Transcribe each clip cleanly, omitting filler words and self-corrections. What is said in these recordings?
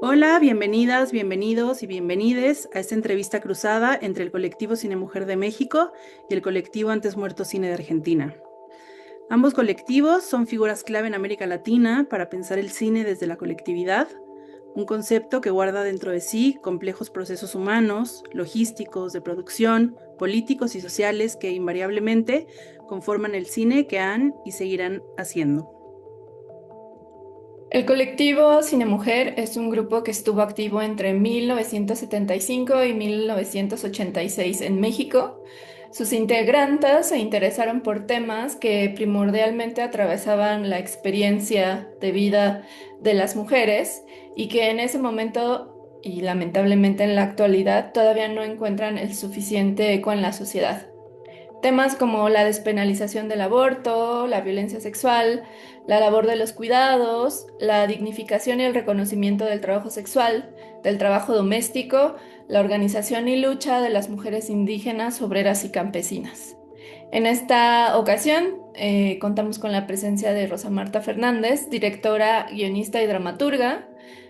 Hola, bienvenidas, bienvenidos y bienvenides a esta entrevista cruzada entre el colectivo Cine Mujer de México y el colectivo Antes Muerto Cine de Argentina. Ambos colectivos son figuras clave en América Latina para pensar el cine desde la colectividad, un concepto que guarda dentro de sí complejos procesos humanos, logísticos, de producción, políticos y sociales que invariablemente conforman el cine que han y seguirán haciendo. El colectivo Cine Mujer es un grupo que estuvo activo entre 1975 y 1986 en México. Sus integrantes se interesaron por temas que primordialmente atravesaban la experiencia de vida de las mujeres y que en ese momento y lamentablemente en la actualidad todavía no encuentran el suficiente eco en la sociedad. Temas como la despenalización del aborto, la violencia sexual, la labor de los cuidados, la dignificación y el reconocimiento del trabajo sexual, del trabajo doméstico, la organización y lucha de las mujeres indígenas, obreras y campesinas. En esta ocasión contamos con la presencia de Rosa Marta Fernández, directora, guionista y dramaturga,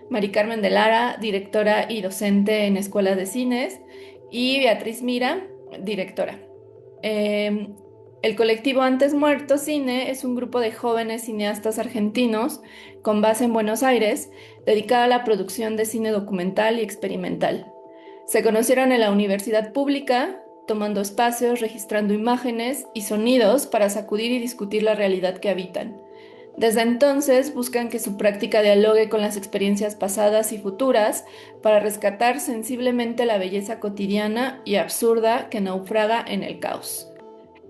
Mari Carmen de Lara, directora y docente en escuelas de cines, y Beatriz Mira, directora. Eh, el colectivo Antes Muerto Cine es un grupo de jóvenes cineastas argentinos con base en Buenos Aires, dedicado a la producción de cine documental y experimental. Se conocieron en la universidad pública, tomando espacios, registrando imágenes y sonidos para sacudir y discutir la realidad que habitan. Desde entonces buscan que su práctica dialogue con las experiencias pasadas y futuras para rescatar sensiblemente la belleza cotidiana y absurda que naufraga en el caos.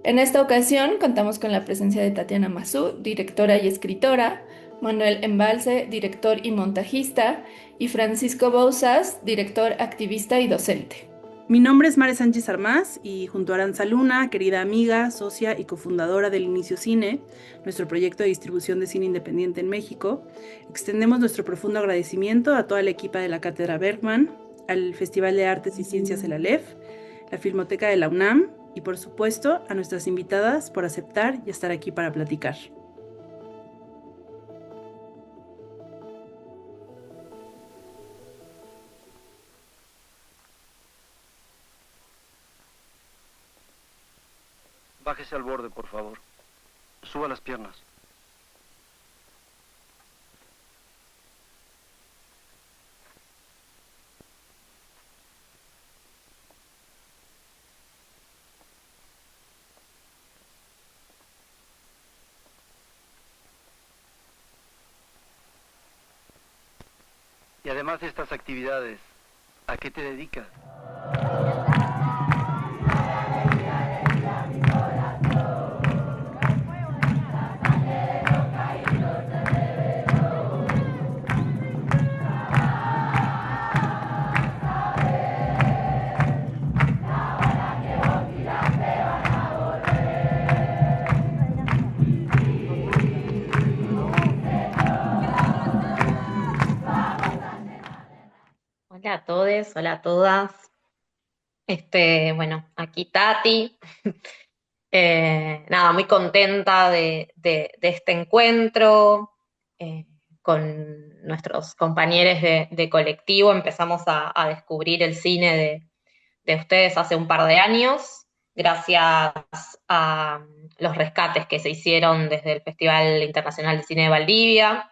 En esta ocasión contamos con la presencia de Tatiana Massú, directora y escritora, Manuel Embalse, director y montajista, y Francisco Bouzas, director, activista y docente. Mi nombre es Mare Sánchez Armás y junto a Aranza Luna, querida amiga, socia y cofundadora del Inicio Cine, nuestro proyecto de distribución de cine independiente en México, extendemos nuestro profundo agradecimiento a toda la equipa de la Cátedra Bergman, al Festival de Artes y Ciencias de la LEF, la Filmoteca de la UNAM y por supuesto a nuestras invitadas por aceptar y estar aquí para platicar. Bájese al borde, por favor. Suba las piernas. Y además de estas actividades, ¿a qué te dedicas? Hola a todos, hola a todas. Bueno, aquí Tati. Nada, muy contenta de este encuentro eh, con nuestros compañeros de colectivo. Empezamos a descubrir el cine de ustedes hace un par de años, gracias a los rescates que se hicieron desde el Festival Internacional de Cine de Valdivia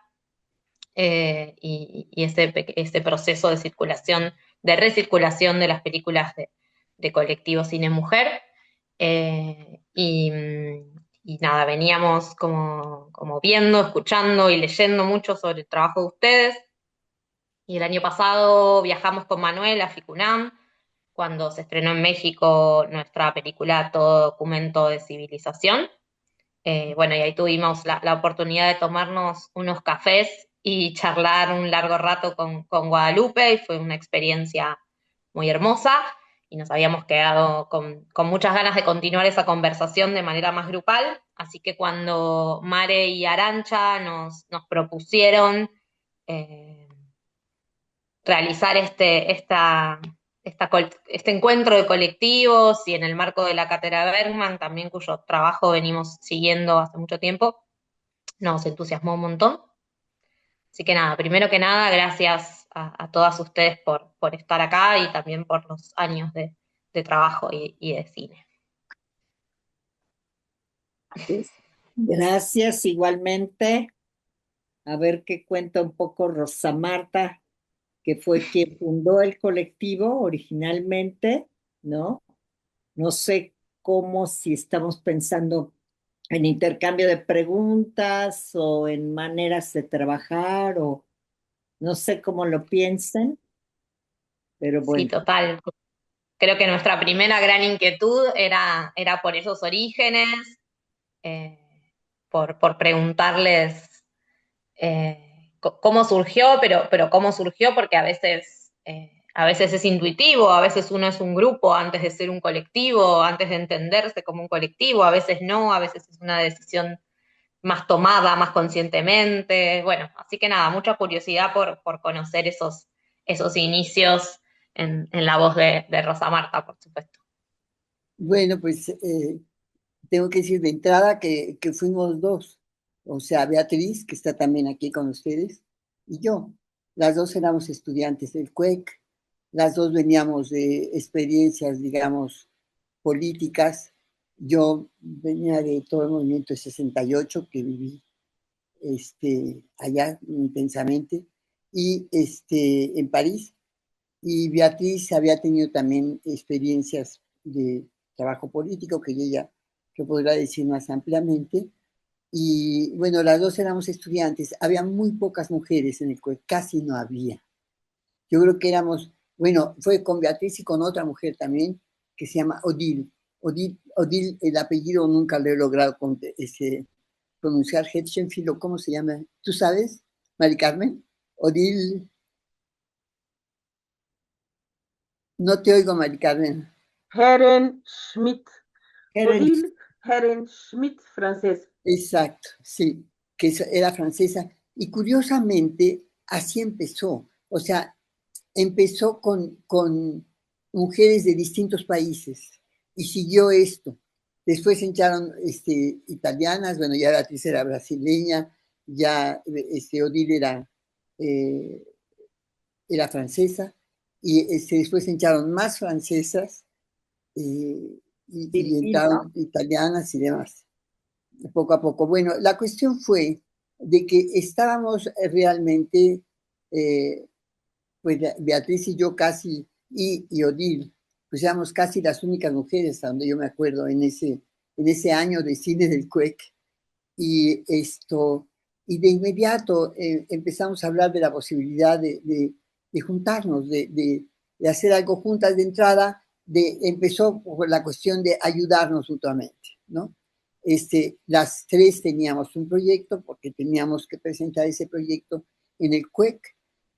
y ese proceso de circulación, de recirculación de las películas de colectivo Cine Mujer. Y nada, veníamos como viendo, escuchando y leyendo mucho sobre el trabajo de ustedes. Y el año pasado viajamos con Manuel a Ficunam, cuando se estrenó en México nuestra película Todo Documento de Civilización. Bueno, y ahí tuvimos la oportunidad de tomarnos unos cafés y charlar un largo rato con Guadalupe, y fue una experiencia muy hermosa, y nos habíamos quedado con muchas ganas de continuar esa conversación de manera más grupal, así que cuando Mare y Arancha nos propusieron eh, realizar este encuentro de colectivos y en el marco de la Cátedra Bergman, también cuyo trabajo venimos siguiendo hace mucho tiempo, nos entusiasmó un montón. Así que nada, primero que nada, gracias a todas ustedes por estar acá y también por los años de trabajo y de cine. Gracias, igualmente. A ver qué cuenta un poco Rosa Marta, que fue quien fundó el colectivo originalmente, ¿no? No sé cómo, si estamos pensando en intercambio de preguntas o en maneras de trabajar, o no sé cómo lo piensen, pero Sí, bueno. total. Creo que nuestra primera gran inquietud era por esos orígenes, eh, por preguntarles cómo surgió, pero cómo surgió, porque a veces es intuitivo, a veces uno es un grupo antes de ser un colectivo, antes de entenderse como un colectivo, a veces no, a veces es una decisión más tomada, más conscientemente. Bueno, así que nada, mucha curiosidad por conocer esos inicios en la voz de Rosa Marta, por supuesto. Bueno, pues tengo que decir de entrada que fuimos dos, o sea, Beatriz, que está también aquí con ustedes, y yo. Las dos éramos estudiantes del CUEC, las dos veníamos de experiencias, digamos, políticas. Yo venía de todo el movimiento de 68 que viví allá intensamente, y en París. Y Beatriz había tenido también experiencias de trabajo político, que ella que podrá decir más ampliamente. Y bueno, las dos éramos estudiantes. Había muy pocas mujeres en el CUEC, casi no había. Yo creo que éramos, bueno, fue con Beatriz y con otra mujer también, que se llama Odile. Odile, el apellido nunca lo he logrado pronunciar, Hetchenfield, ¿cómo se llama? ¿Tú sabes, Mari Carmen? Odile, no te oigo, Mari Carmen. Heren Schmidt. Helen, Odile Heren Schmidt, francés. Exacto, sí, que era francesa. Y curiosamente, así empezó. O sea, empezó con mujeres de distintos países y siguió esto. Después entraron italianas, bueno, ya Beatriz era brasileña, ya Odile era francesa, y después entraron más francesas y entraron italianas y demás, poco a poco. Bueno, la cuestión fue de que estábamos realmente, pues Beatriz y yo casi, y Odile, pues éramos casi las únicas mujeres, a donde yo me acuerdo, en ese año de cine del CUEC. Y de inmediato empezamos a hablar de la posibilidad de juntarnos, de hacer algo juntas de entrada. Empezó por la cuestión de ayudarnos mutuamente, ¿no? Las tres teníamos un proyecto porque teníamos que presentar ese proyecto en el CUEC,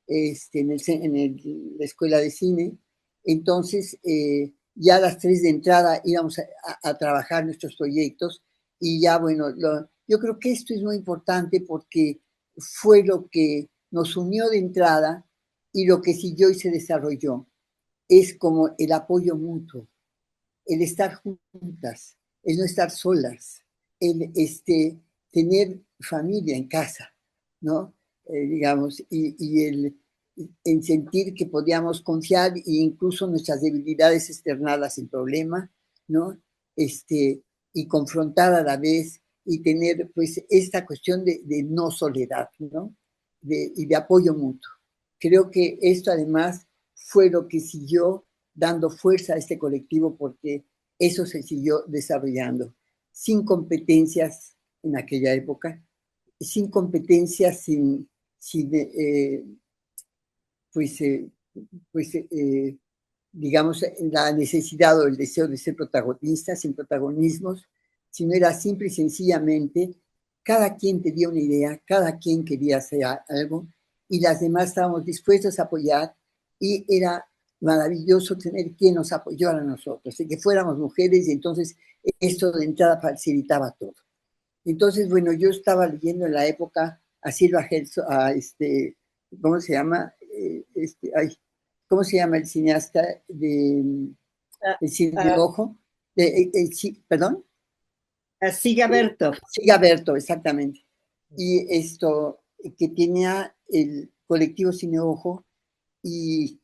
la Escuela de Cine. Entonces, ya las tres de entrada íbamos a trabajar nuestros proyectos y ya, bueno, yo creo que esto es muy importante porque fue lo que nos unió de entrada y lo que siguió y se desarrolló. Es como el apoyo mutuo, el estar juntas, el no estar solas, el tener familia en casa, ¿no? Digamos, y en sentir que podíamos confiar e incluso nuestras debilidades externarlas sin problema, ¿no? Y confrontar a la vez y tener pues esta cuestión de no soledad, ¿no? Y de apoyo mutuo. Creo que esto además fue lo que siguió dando fuerza a este colectivo porque eso se siguió desarrollando sin competencias en aquella época, sin competencias, sin pues, pues digamos, la necesidad o el deseo de ser protagonistas, sin protagonismos, sino era simple y sencillamente cada quien tenía una idea, cada quien quería hacer algo y las demás estábamos dispuestos a apoyar y era maravilloso tener quien nos apoyara a nosotros, y que fuéramos mujeres y entonces esto de entrada facilitaba todo. Entonces, bueno, yo estaba leyendo en la época a Silva Herzog, ¿cómo se llama? ¿Cómo se llama el cineasta el cine de ojo? ¿Perdón? Siga Berto. Siga Berto, exactamente. Y esto, que tenía el colectivo Cine Ojo, Y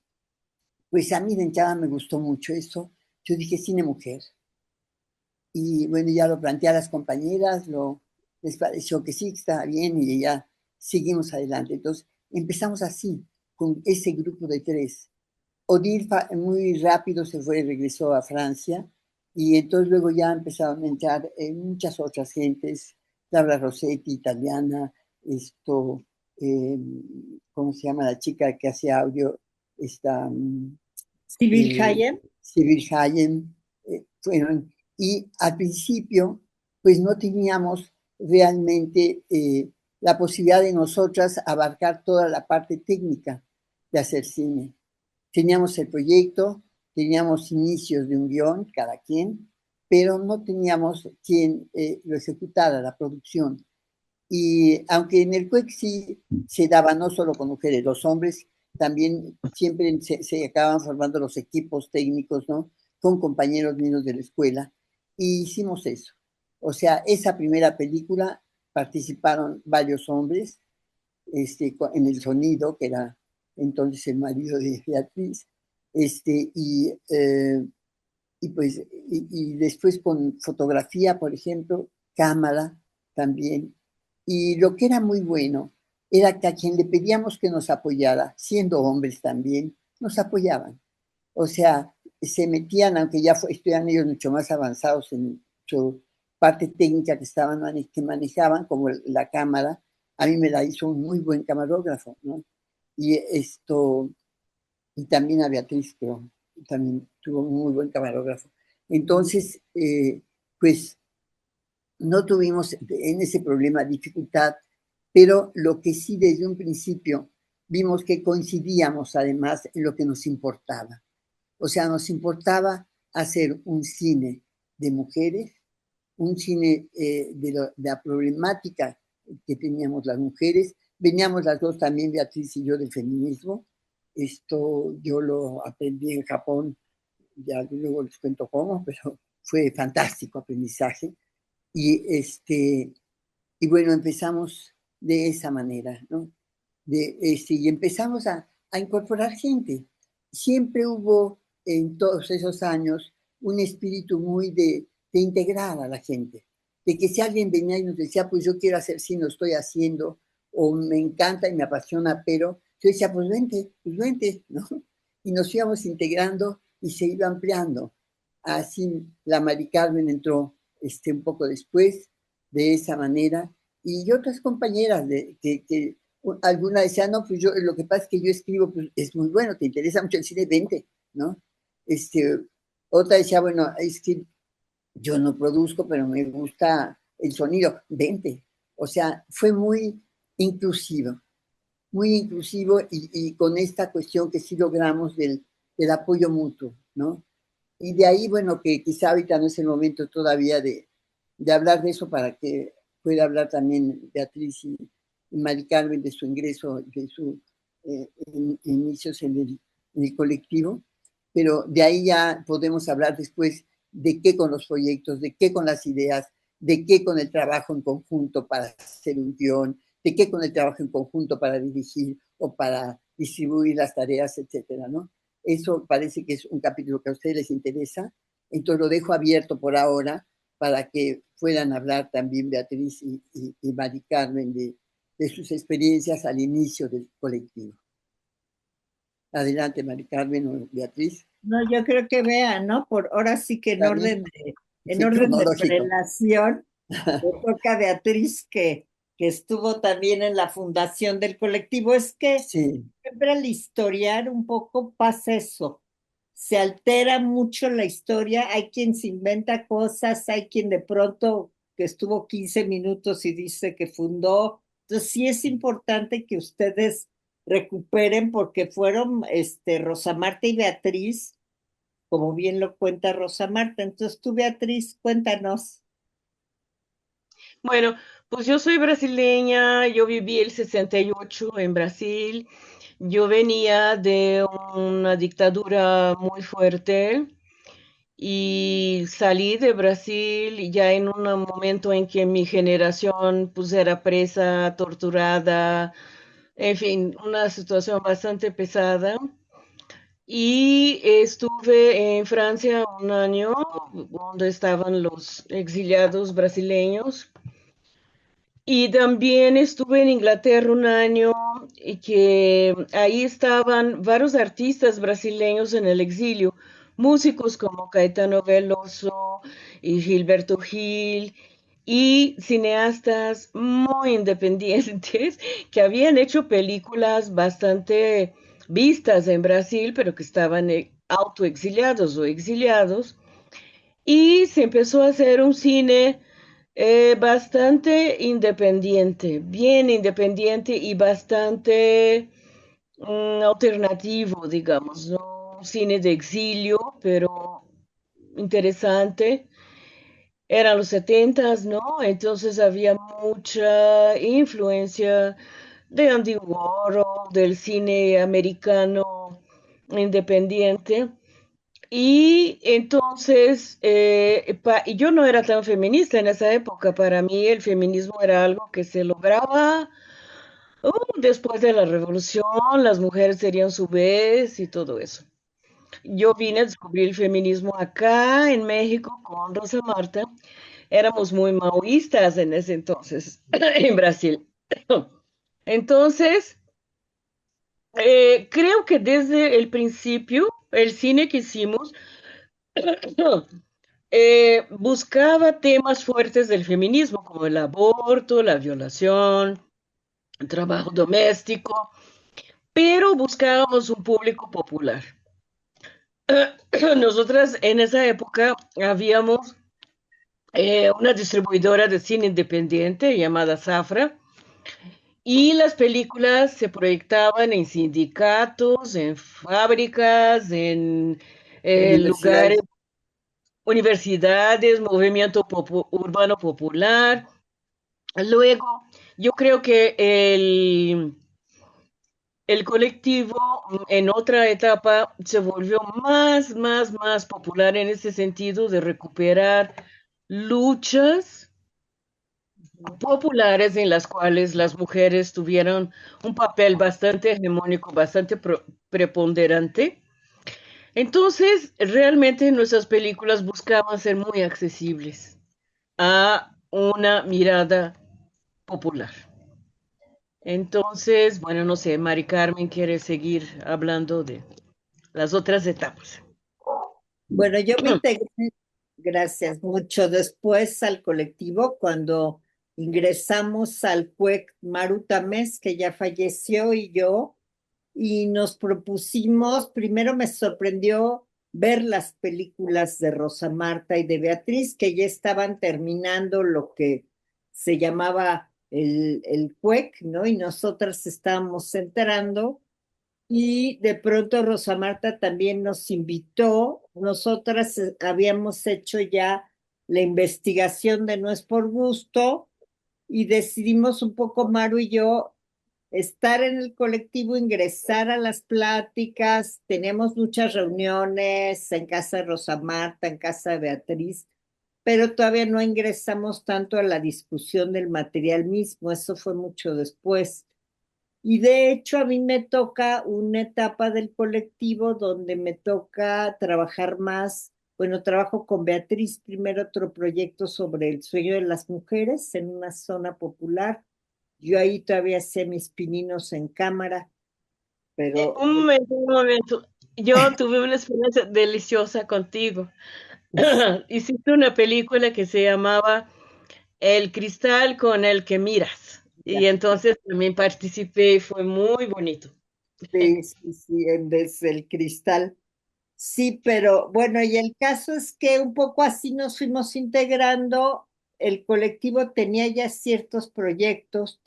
pues a mí de entrada me gustó mucho eso. Yo dije cine mujer. Y bueno, ya lo planteé a las compañeras, les pareció que sí, que estaba bien y ya seguimos adelante. Entonces empezamos así, con ese grupo de tres. Odile muy rápido se fue, regresó a Francia y entonces luego ya empezaron a entrar muchas otras gentes, Laura Rossetti, italiana, esto, eh, ¿cómo se llama la chica que hace audio? Esta, Civil Hayem. Civil Hayem, fueron, y al principio pues no teníamos realmente la posibilidad de nosotras abarcar toda la parte técnica de hacer cine. Teníamos el proyecto, teníamos inicios de un guión, cada quien, pero no teníamos quien lo ejecutara, la producción. Y aunque en el CUEC sí se daba no solo con mujeres, los hombres también siempre se acaban formando los equipos técnicos, ¿no? Con compañeros míos de la escuela. Y hicimos eso. O sea, esa primera película participaron varios hombres en el sonido, que era entonces el marido de Beatriz, este, y, eh, pues, y después con fotografía, por ejemplo, cámara también. Y lo que era muy bueno era que a quien le pedíamos que nos apoyara, siendo hombres también, nos apoyaban. O sea, se metían, aunque ya estuvieran ellos mucho más avanzados en su parte técnica que manejaban, como la cámara, a mí me la hizo un muy buen camarógrafo, ¿no? Y y también a Beatriz, pero también tuvo un muy buen camarógrafo. Entonces, pues no tuvimos en ese problema dificultad, pero lo que sí desde un principio vimos que coincidíamos además en lo que nos importaba. O sea, nos importaba hacer un cine de mujeres, un cine de la problemática que teníamos las mujeres. Veníamos las dos también, Beatriz y yo, del feminismo. Esto yo lo aprendí en Japón, ya luego les cuento cómo, pero fue fantástico aprendizaje. Y, y bueno, empezamos de esa manera, ¿no? Y empezamos a incorporar gente. Siempre hubo en todos esos años un espíritu muy de integrar a la gente, de que si alguien venía y nos decía, pues yo quiero hacer cine, lo estoy haciendo, o me encanta y me apasiona, pero yo decía, pues vente, ¿no? Y nos íbamos integrando y se iba ampliando. Así la Mari Carmen entró un poco después, de esa manera, y otras compañeras que alguna decía, no, pues yo, lo que pasa es que yo escribo, pues es muy bueno, te interesa mucho el cine, vente, ¿no? Otra decía, bueno, es que yo no produzco, pero me gusta el sonido, vente. O sea, fue muy inclusivo y con esta cuestión que sí logramos del apoyo mutuo, ¿no? Y de ahí, bueno, que quizá ahorita no es el momento todavía de hablar de eso para que pueda hablar también Beatriz y Mari Carmen de su ingreso, de sus inicios en el colectivo, pero de ahí ya podemos hablar después de qué con los proyectos, de qué con las ideas, de qué con el trabajo en conjunto para hacer un guión, de qué con el trabajo en conjunto para dirigir o para distribuir las tareas, etcétera, ¿no? Eso parece que es un capítulo que a ustedes les interesa, entonces lo dejo abierto por ahora para que puedan hablar también Beatriz y Mari Carmen de sus experiencias al inicio del colectivo. Adelante, Mari Carmen o Beatriz. No, yo creo que vean, ¿no? Por ahora sí que en Sí, orden de cronológico. prelación, le toca a Beatriz que estuvo también en la fundación del colectivo. Es que Sí, siempre al historiar un poco pasa eso. Se altera mucho la historia, hay quien se inventa cosas, hay quien de pronto que estuvo 15 minutos y dice que fundó. Entonces sí es importante que ustedes recuperen porque fueron Rosa Marta y Beatriz, como bien lo cuenta Rosa Marta. Entonces tú, Beatriz, cuéntanos. Bueno, pues yo soy brasileña, yo viví el 68 en Brasil, yo venía de una dictadura muy fuerte y salí de Brasil ya en un momento en que mi generación pues era presa, torturada, En fin, una situación bastante pesada. Y estuve en Francia un año, donde estaban los exiliados brasileños. Y también estuve en Inglaterra un año y que ahí estaban varios artistas brasileños en el exilio, músicos como Caetano Veloso y Gilberto Gil y cineastas muy independientes que habían hecho películas bastante vistas en Brasil, pero que estaban autoexiliados o exiliados. Y se empezó a hacer un cine bastante independiente, bien independiente y bastante alternativo, digamos, no un cine de exilio, pero interesante. Eran los setentas, ¿no? Entonces había mucha influencia de Andy Warhol, del cine americano independiente. Y entonces, y yo no era tan feminista en esa época. Para mí el feminismo era algo que se lograba después de la revolución, las mujeres serían su vez y todo eso. Yo vine a descubrir el feminismo acá en México con Rosa Marta. Éramos muy maoístas en ese entonces, en Brasil. Entonces, creo que desde el principio, el cine que hicimos buscaba temas fuertes del feminismo, como el aborto, la violación, el trabajo doméstico, pero buscábamos un público popular. Nosotras en esa época habíamos una distribuidora de cine independiente llamada Zafra, y las películas se proyectaban en sindicatos, en fábricas, en lugares, Universidades. universidades, movimiento urbano popular. Luego, yo creo que el colectivo en otra etapa se volvió más popular en ese sentido de recuperar luchas populares en las cuales las mujeres tuvieron un papel bastante hegemónico, bastante preponderante. Entonces, realmente nuestras películas buscaban ser muy accesibles a una mirada popular. Entonces, bueno, no sé, Mari Carmen quiere seguir hablando de las otras etapas. Bueno, yo me integré, gracias, mucho después al colectivo cuando ingresamos al CUEC Maru Tamés, que ya falleció, y yo, y nos propusimos, primero me sorprendió ver las películas de Rosa Marta y de Beatriz, que ya estaban terminando lo que se llamaba el CUEC, ¿no? Y nosotras estábamos enterando. Y de pronto Rosa Marta también nos invitó. Nosotras habíamos hecho ya la investigación de No es por gusto y decidimos un poco, Maru y yo, estar en el colectivo, ingresar a las pláticas. Teníamos muchas reuniones en casa de Rosa Marta, en casa de Beatriz, pero todavía no ingresamos tanto a la discusión del material mismo. Eso fue mucho después. Y de hecho a mí me toca una etapa del colectivo donde me toca trabajar más, bueno, trabajo con Beatriz primero otro proyecto sobre el sueño de las mujeres en una zona popular. Yo ahí todavía hacía mis pininos en cámara, pero Un momento, un momento. Yo tuve una experiencia deliciosa contigo. Hiciste una película que se llamaba El cristal con el que miras. Y ya, entonces también participé y fue muy bonito. sí, sí, sí, en vez del cristal. Sí, pero bueno, y el caso es que un poco así nos fuimos integrando. El colectivo tenía ya ciertos proyectos,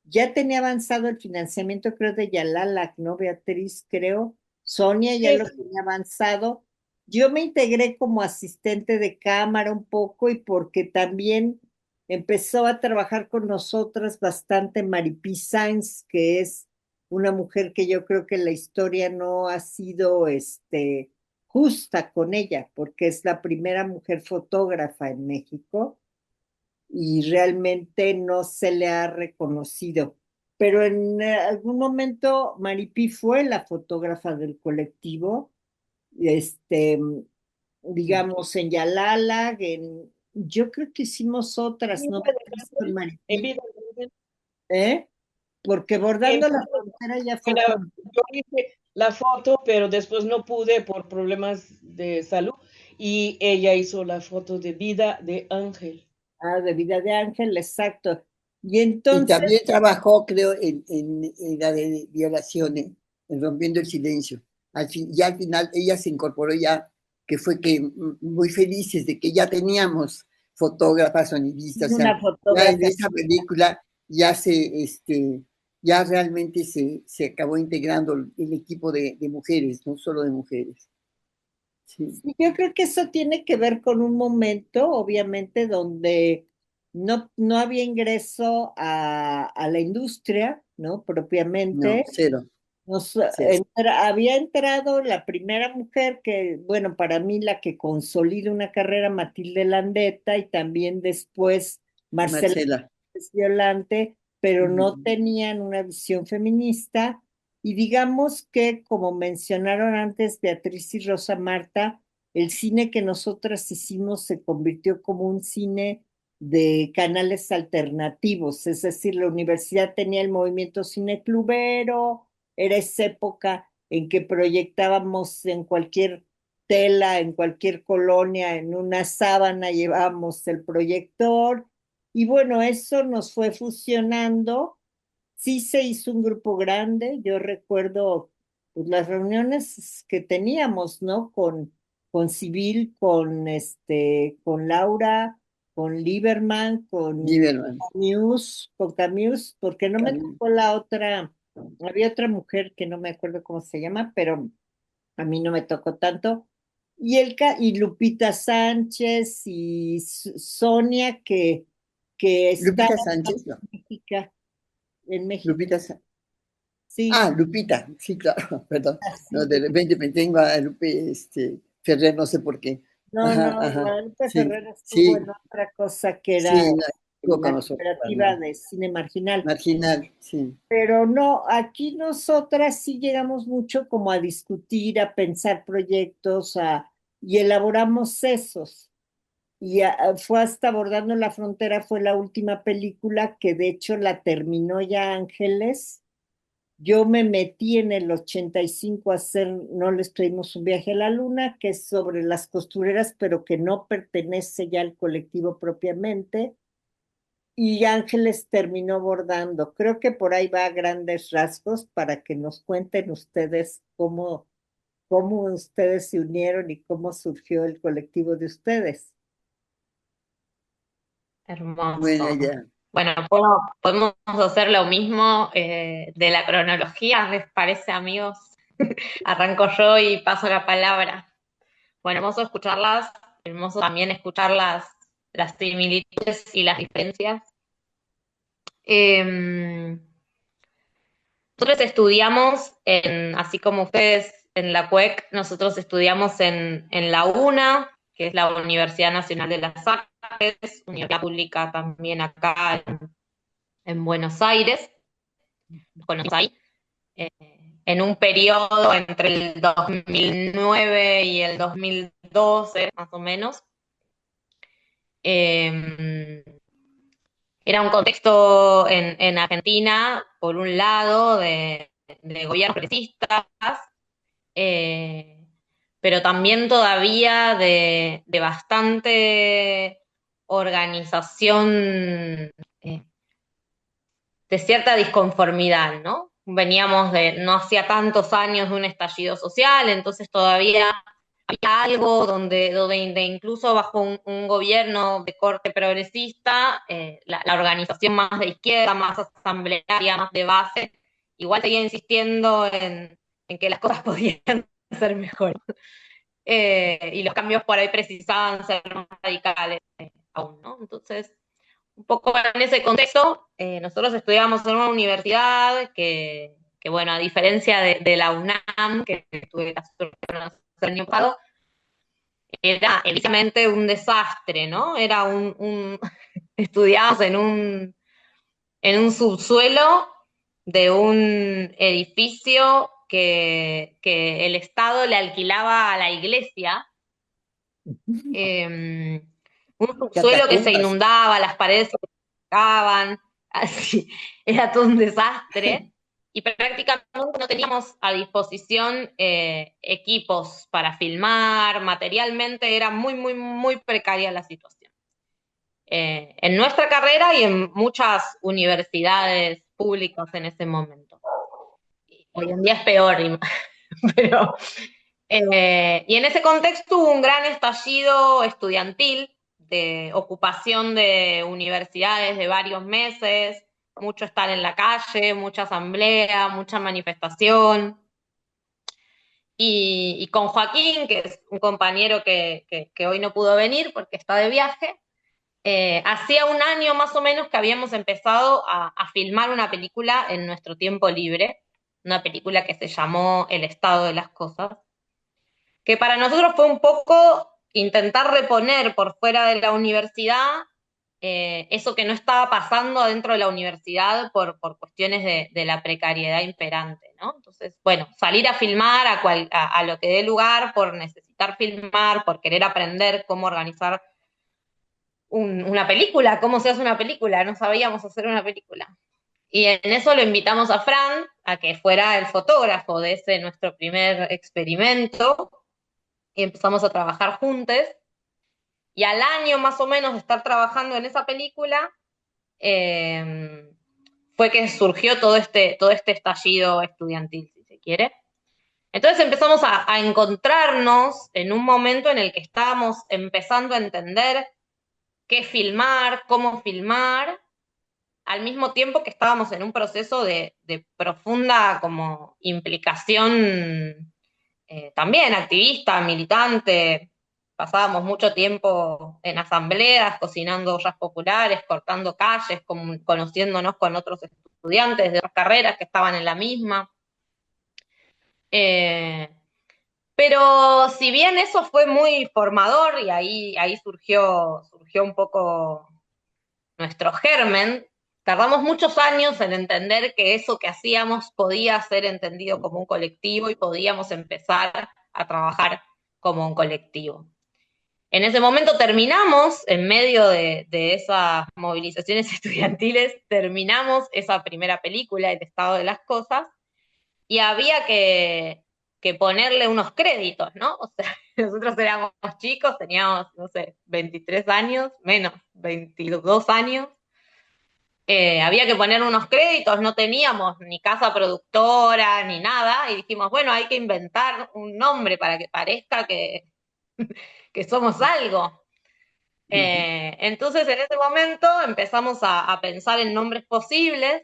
ya tenía avanzado el financiamiento, creo, de Yalalac, ¿no, Beatriz? Creo. Sonia ya lo tenía avanzado. Yo me integré como asistente de cámara un poco y porque también empezó a trabajar con nosotras bastante Maripí Sainz, que es una mujer que yo creo que la historia no ha sido justa con ella, porque es la primera mujer fotógrafa en México y realmente no se le ha reconocido. pero en algún momento Maripí fue la fotógrafa del colectivo, este, digamos, en Yalala, yo creo que hicimos otras, no sé si con En Maripí, vida de Ángel. ¿eh? Porque En Bordando la vida Frontera ya fue Bueno, con, yo hice la foto, pero después no pude por problemas de salud y ella hizo la foto de vida de Ángel. de Vida de Ángel, exacto. Y Y entonces, también trabajó, creo, en la de violaciones, en Rompiendo el Silencio. Ya al final ella se incorporó ya, que fue que muy felices de que ya teníamos fotógrafas, sonidistas, o una sea, ya en fotógrafa. esa película ya realmente se acabó integrando el equipo de mujeres, no solo de mujeres. Sí, Sí, yo creo que eso tiene que ver con un momento, obviamente, donde no había ingreso a la industria, ¿no? no, Propiamente. cero, cero. Había entrado la primera mujer que, bueno, para mí la que consolida una carrera, Matilde Landeta, y también después Marcela Marcela. Violante, pero no Ujú. tenían una visión feminista. Y digamos que, como mencionaron antes Beatriz y Rosa Marta, el cine que nosotras hicimos se convirtió como un cine de canales alternativos, es decir, la universidad tenía el movimiento cineclubero, era esa época en que proyectábamos en cualquier tela, en cualquier colonia, en una sábana llevábamos el proyector y bueno, eso nos fue fusionando. Sí se hizo un grupo grande, yo recuerdo pues, las reuniones que teníamos, ¿no? Con Civil, con Laura, con Lieberman, Lieberman. Con Camus, porque no me Cam- tocó la otra, había otra mujer que no me acuerdo cómo se llama, pero a mí no me tocó tanto. Y Lupita Sánchez y Sonia que estaba Lupita Sánchez, no. En México. Lupita, Sí, Lupita, sí, claro, perdón. No, así. de repente me tengo a Lupe Ferrer, no sé por qué. No, Ajá, no, ajá. Guadalupe Sí, Ferrer estuvo en sí, otra cosa que era sí, no, estuvo con la nosotros, cooperativa ¿no? de cine marginal. Marginal, sí. Pero no, aquí nosotras sí llegamos mucho como a discutir, a pensar proyectos, y elaboramos esos. Fue hasta Abordando la Frontera, fue la última película que de hecho la terminó ya Ángeles. Yo me metí en el 85 a hacer No les pedimos un viaje a la luna, que es sobre las costureras, pero que no pertenece ya al colectivo propiamente. Y Ángeles terminó bordando. Creo que por ahí va a grandes rasgos para que nos cuenten ustedes cómo ustedes se unieron y cómo surgió el colectivo de ustedes. Buena Hermoso. idea. Bueno, podemos hacer lo mismo de la cronología, ¿les parece, amigos? Arranco yo y paso la palabra. Bueno, hermoso escucharlas, hermoso también escuchar las similitudes y las diferencias. Eh, Nosotros estudiamos, así como ustedes en la CUEC, nosotros estudiamos en la UNA, que es la Universidad Nacional de las Artes, universidad pública también acá en Buenos Aires. Nos conocimos ahí, eh, en un periodo entre el 2009 y el 2012, más o menos. Eh, Era un contexto en Argentina, por un lado, de gobiernos progresistas, eh, pero también todavía de bastante organización, de cierta disconformidad, ¿no? Veníamos no hacía tantos años de un estallido social, entonces todavía había algo donde incluso bajo un gobierno de corte progresista, la organización más de izquierda, más asamblearia, más de base, igual seguía insistiendo en que las cosas podían ser mejor. Y los cambios por ahí precisaban ser más radicales aún, ¿no? Entonces, un poco en ese contexto, nosotros estudiamos en una universidad que bueno, a diferencia de la UNAM, que tuve la suerte de conocer el año pasado, era evidentemente un desastre, ¿no? Era estudiábamos en un subsuelo de un edificio que el Estado le alquilaba a la iglesia, eh, un subsuelo que se Catacumbas. inundaba, las paredes se cavan, así, era todo un desastre. Y prácticamente no teníamos a disposición equipos para filmar, materialmente era muy, muy, muy precaria la situación. En nuestra carrera y en muchas universidades públicas en ese momento. Hoy en día es peor, pero y en ese contexto hubo un gran estallido estudiantil de ocupación de universidades de varios meses, mucho estar en la calle, mucha asamblea, mucha manifestación. Y con Joaquín, que es un compañero que hoy no pudo venir porque está de viaje, hacía un año más o menos que habíamos empezado a filmar una película en nuestro tiempo libre, una película que se llamó El estado de las cosas, que para nosotros fue un poco intentar reponer por fuera de la universidad eso que no estaba pasando dentro de la universidad por cuestiones de la precariedad imperante, ¿no? Entonces, bueno, salir a filmar a lo que dé lugar por necesitar filmar, por querer aprender cómo organizar una película, cómo se hace una película, no sabíamos hacer una película. Y en eso lo invitamos a Fran a que fuera el fotógrafo de ese nuestro primer experimento, y empezamos a trabajar juntos. Y al año más o menos de estar trabajando en esa película, fue que surgió todo este estallido estudiantil, si se quiere. Entonces empezamos a encontrarnos en un momento en el que estábamos empezando a entender qué filmar, cómo filmar, al mismo tiempo que estábamos en un proceso de profunda como implicación también activista, militante. Pasábamos mucho tiempo en asambleas, cocinando ollas populares, cortando calles, conociéndonos con otros estudiantes de otras carreras que estaban en la misma. Eh, pero si bien eso fue muy formador y ahí surgió un poco nuestro germen, tardamos muchos años en entender que eso que hacíamos podía ser entendido como un colectivo y podíamos empezar a trabajar como un colectivo. En ese momento terminamos, en medio de esas movilizaciones estudiantiles, terminamos esa primera película, El estado de las cosas, y había que ponerle unos créditos, ¿no? O sea, nosotros éramos chicos, teníamos, no sé, 23 años, menos, 22 años. Había que poner unos créditos, no teníamos ni casa productora ni nada, y dijimos, bueno, hay que inventar un nombre para que parezca que somos algo. Entonces en ese momento empezamos a pensar en nombres posibles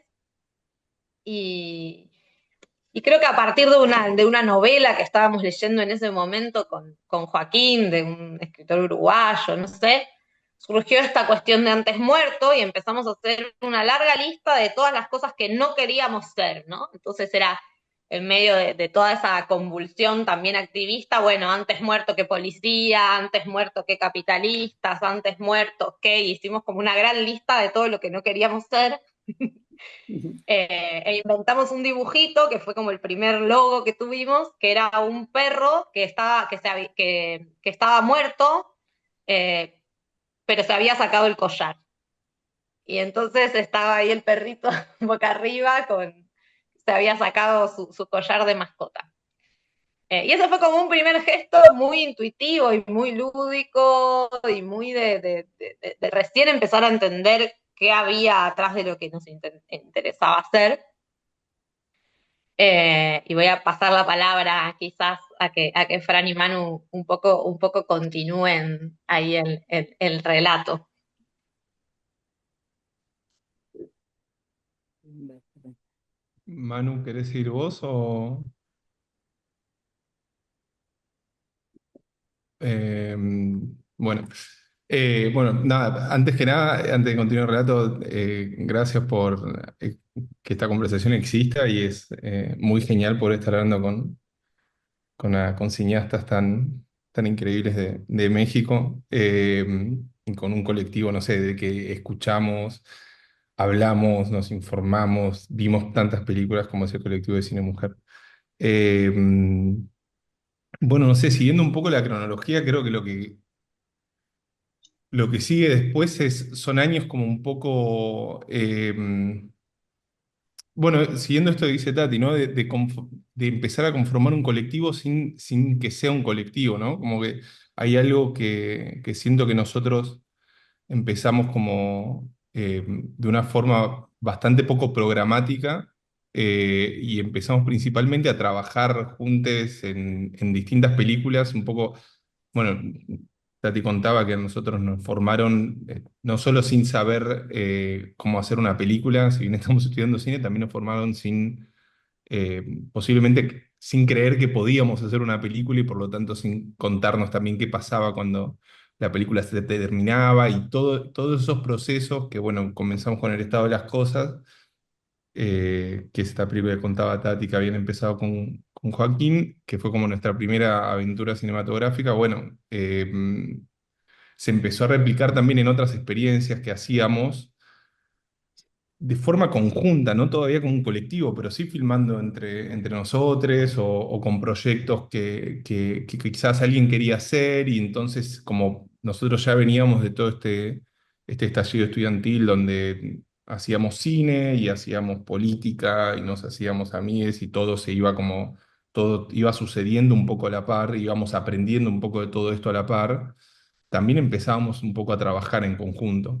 y, y creo que a partir de una novela que estábamos leyendo en ese momento con Joaquín, de un escritor uruguayo, no sé, surgió esta cuestión de antes muerto y empezamos a hacer una larga lista de todas las cosas que no queríamos ser, ¿no? Entonces era en medio de toda esa convulsión también activista, bueno, antes muerto que policía, antes muerto que capitalistas, antes muertos que, y hicimos como una gran lista de todo lo que no queríamos ser. E inventamos un dibujito que fue como el primer logo que tuvimos, que era un perro que estaba muerto, pero se había sacado el collar. Y entonces estaba ahí el perrito boca arriba, se había sacado su collar de mascota. Y eso fue como un primer gesto muy intuitivo y muy lúdico y muy de recién empezar a entender qué había atrás de lo que nos interesaba hacer. Y voy a pasar la palabra quizás a que Fran y Manu un poco continúen ahí el relato. Manu, ¿querés ir vos o...? Eh, bueno, bueno, nada, antes que nada, antes de continuar el relato, gracias por que esta conversación exista y es muy genial poder estar hablando con cineastas tan increíbles de México, y con un colectivo, no sé, de que escuchamos hablamos, nos informamos, vimos tantas películas como es el colectivo de cine mujer. Eh, mm, bueno, no sé, siguiendo un poco la cronología, creo que lo que sigue después son años como un poco, bueno, siguiendo esto que dice Tati, ¿no? De empezar a conformar un colectivo sin que sea un colectivo, ¿no? Como que hay algo que siento que nosotros empezamos como de una forma bastante poco programática, y empezamos principalmente a trabajar juntos en distintas películas, un poco, bueno, Tati contaba que a nosotros nos formaron, no solo sin saber cómo hacer una película, si bien estamos estudiando cine, también nos formaron posiblemente sin creer que podíamos hacer una película y por lo tanto sin contarnos también qué pasaba cuando la película se terminaba y todos esos procesos que, bueno, comenzamos con el estado de las cosas, que es esta película que contaba Tati, que habían empezado con Joaquín, que fue como nuestra primera aventura cinematográfica. Bueno, se empezó a replicar también en otras experiencias que hacíamos de forma conjunta, no todavía como un colectivo, pero sí filmando entre nosotros o con proyectos que quizás alguien quería hacer y entonces como nosotros ya veníamos de todo este estallido estudiantil donde hacíamos cine y hacíamos política y nos hacíamos amigues y todo se iba como, todo iba sucediendo un poco a la par, íbamos aprendiendo un poco de todo esto a la par, también empezábamos un poco a trabajar en conjunto.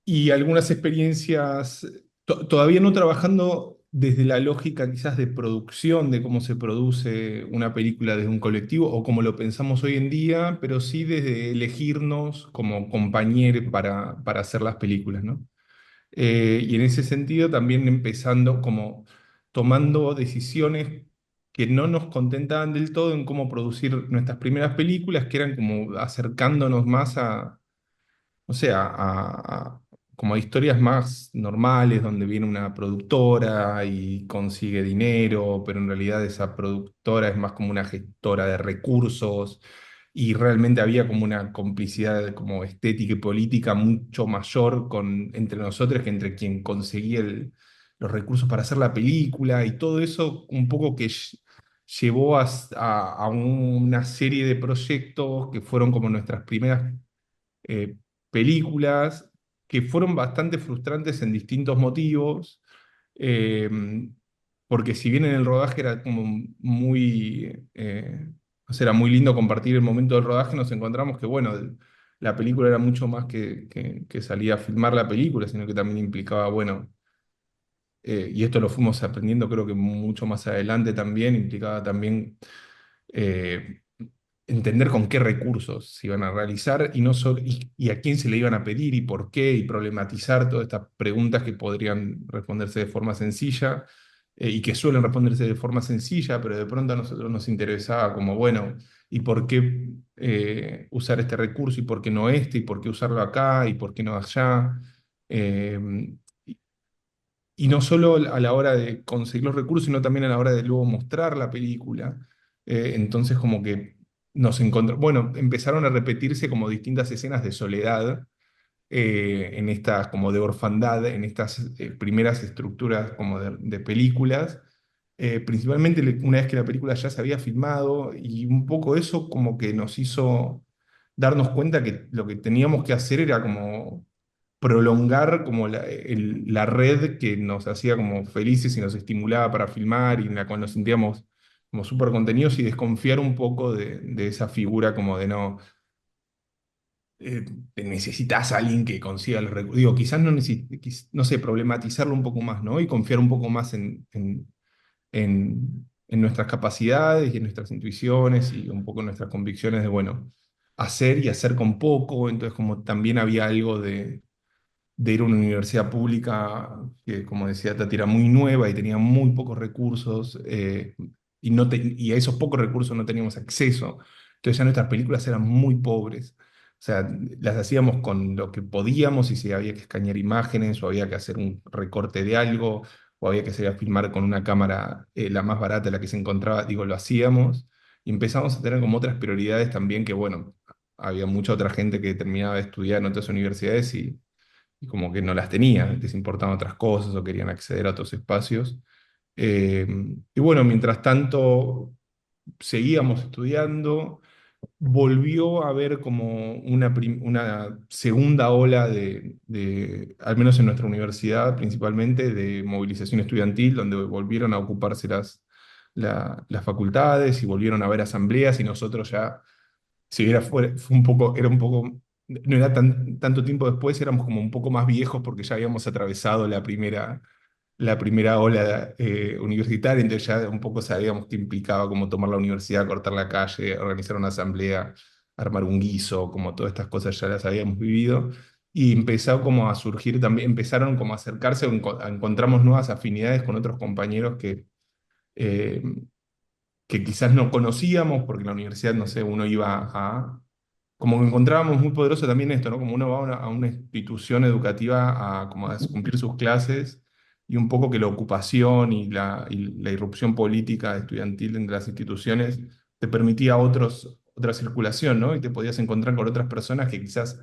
Y algunas experiencias, todavía no trabajando desde la lógica quizás de producción, de cómo se produce una película desde un colectivo o como lo pensamos hoy en día, pero sí desde elegirnos como compañeros para hacer las películas, ¿no? Y en ese sentido también empezando como tomando decisiones que no nos contentaban del todo en cómo producir nuestras primeras películas, que eran como acercándonos más o sea, como a historias más normales, donde viene una productora y consigue dinero, pero en realidad esa productora es más como una gestora de recursos, y realmente había como una complicidad como estética y política mucho mayor entre nosotros que entre quien conseguía los recursos para hacer la película, y todo eso un poco que llevó a una serie de proyectos que fueron como nuestras primeras eh, películas que fueron bastante frustrantes en distintos motivos, eh, porque si bien en el rodaje era como o sea, era muy lindo compartir el momento del rodaje, nos encontramos que, bueno, la película era mucho más que salir a filmar la película, sino que también implicaba, bueno, y esto lo fuimos aprendiendo creo que mucho más adelante también, implicaba también eh, entender con qué recursos se iban a realizar y, no solo, y a quién se le iban a pedir y por qué, y problematizar todas estas preguntas que podrían responderse de forma sencilla, y que suelen responderse de forma sencilla, pero de pronto a nosotros nos interesaba como, bueno, ¿y por qué usar este recurso y por qué no este y por qué usarlo acá y por qué no allá? Eh, y no solo a la hora de conseguir los recursos, sino también a la hora de luego mostrar la película. Entonces como que nos encontramos, bueno, empezaron a repetirse como distintas escenas de soledad, en estas como de orfandad, en estas primeras estructuras como de películas, principalmente una vez que la película ya se había filmado, y un poco eso como que nos hizo darnos cuenta que lo que teníamos que hacer era como prolongar como la red que nos hacía como felices y nos estimulaba para filmar y en la cual nos sentíamos como súper contenidos, y desconfiar un poco de esa figura como de no, necesitas a alguien que consiga el recurso. Digo, quizás no no sé, problematizarlo un poco más, ¿no? Y confiar un poco más en nuestras capacidades y en nuestras intuiciones y un poco en nuestras convicciones de, bueno, hacer y hacer con poco. Entonces, como también había algo de ir a una universidad pública que, como decía Tati, era muy nueva y tenía muy pocos recursos, y a esos pocos recursos no teníamos acceso. Entonces ya nuestras películas eran muy pobres. O sea, las hacíamos con lo que podíamos, y si había que escanear imágenes o había que hacer un recorte de algo o había que salir a filmar con una cámara, la más barata, la que se encontraba, digo, lo hacíamos, y empezamos a tener como otras prioridades también que, bueno, había mucha otra gente que terminaba de estudiar en otras universidades y como que no las tenían, les importaban otras cosas o querían acceder a otros espacios. Eh, y bueno, mientras tanto seguíamos estudiando, volvió a haber como una segunda ola al menos en nuestra universidad principalmente, de movilización estudiantil, donde volvieron a ocuparse las facultades y volvieron a haber asambleas y nosotros ya, si era, fue un poco, era un poco, no era tanto tiempo después, éramos como un poco más viejos porque ya habíamos atravesado la primera ola universitaria, entonces ya un poco sabíamos qué implicaba como tomar la universidad, cortar la calle, organizar una asamblea, armar un guiso, como todas estas cosas ya las habíamos vivido. Y empezó como a surgir también, empezaron como a acercarse, encontramos nuevas afinidades con otros compañeros eh, que quizás no conocíamos, porque en la universidad, no sé, uno iba como que encontrábamos muy poderoso también esto, ¿no? Como uno va a una institución educativa como a cumplir sus clases y un poco que la ocupación y la irrupción política estudiantil entre las instituciones te permitía otra circulación, ¿no? Y te podías encontrar con otras personas que quizás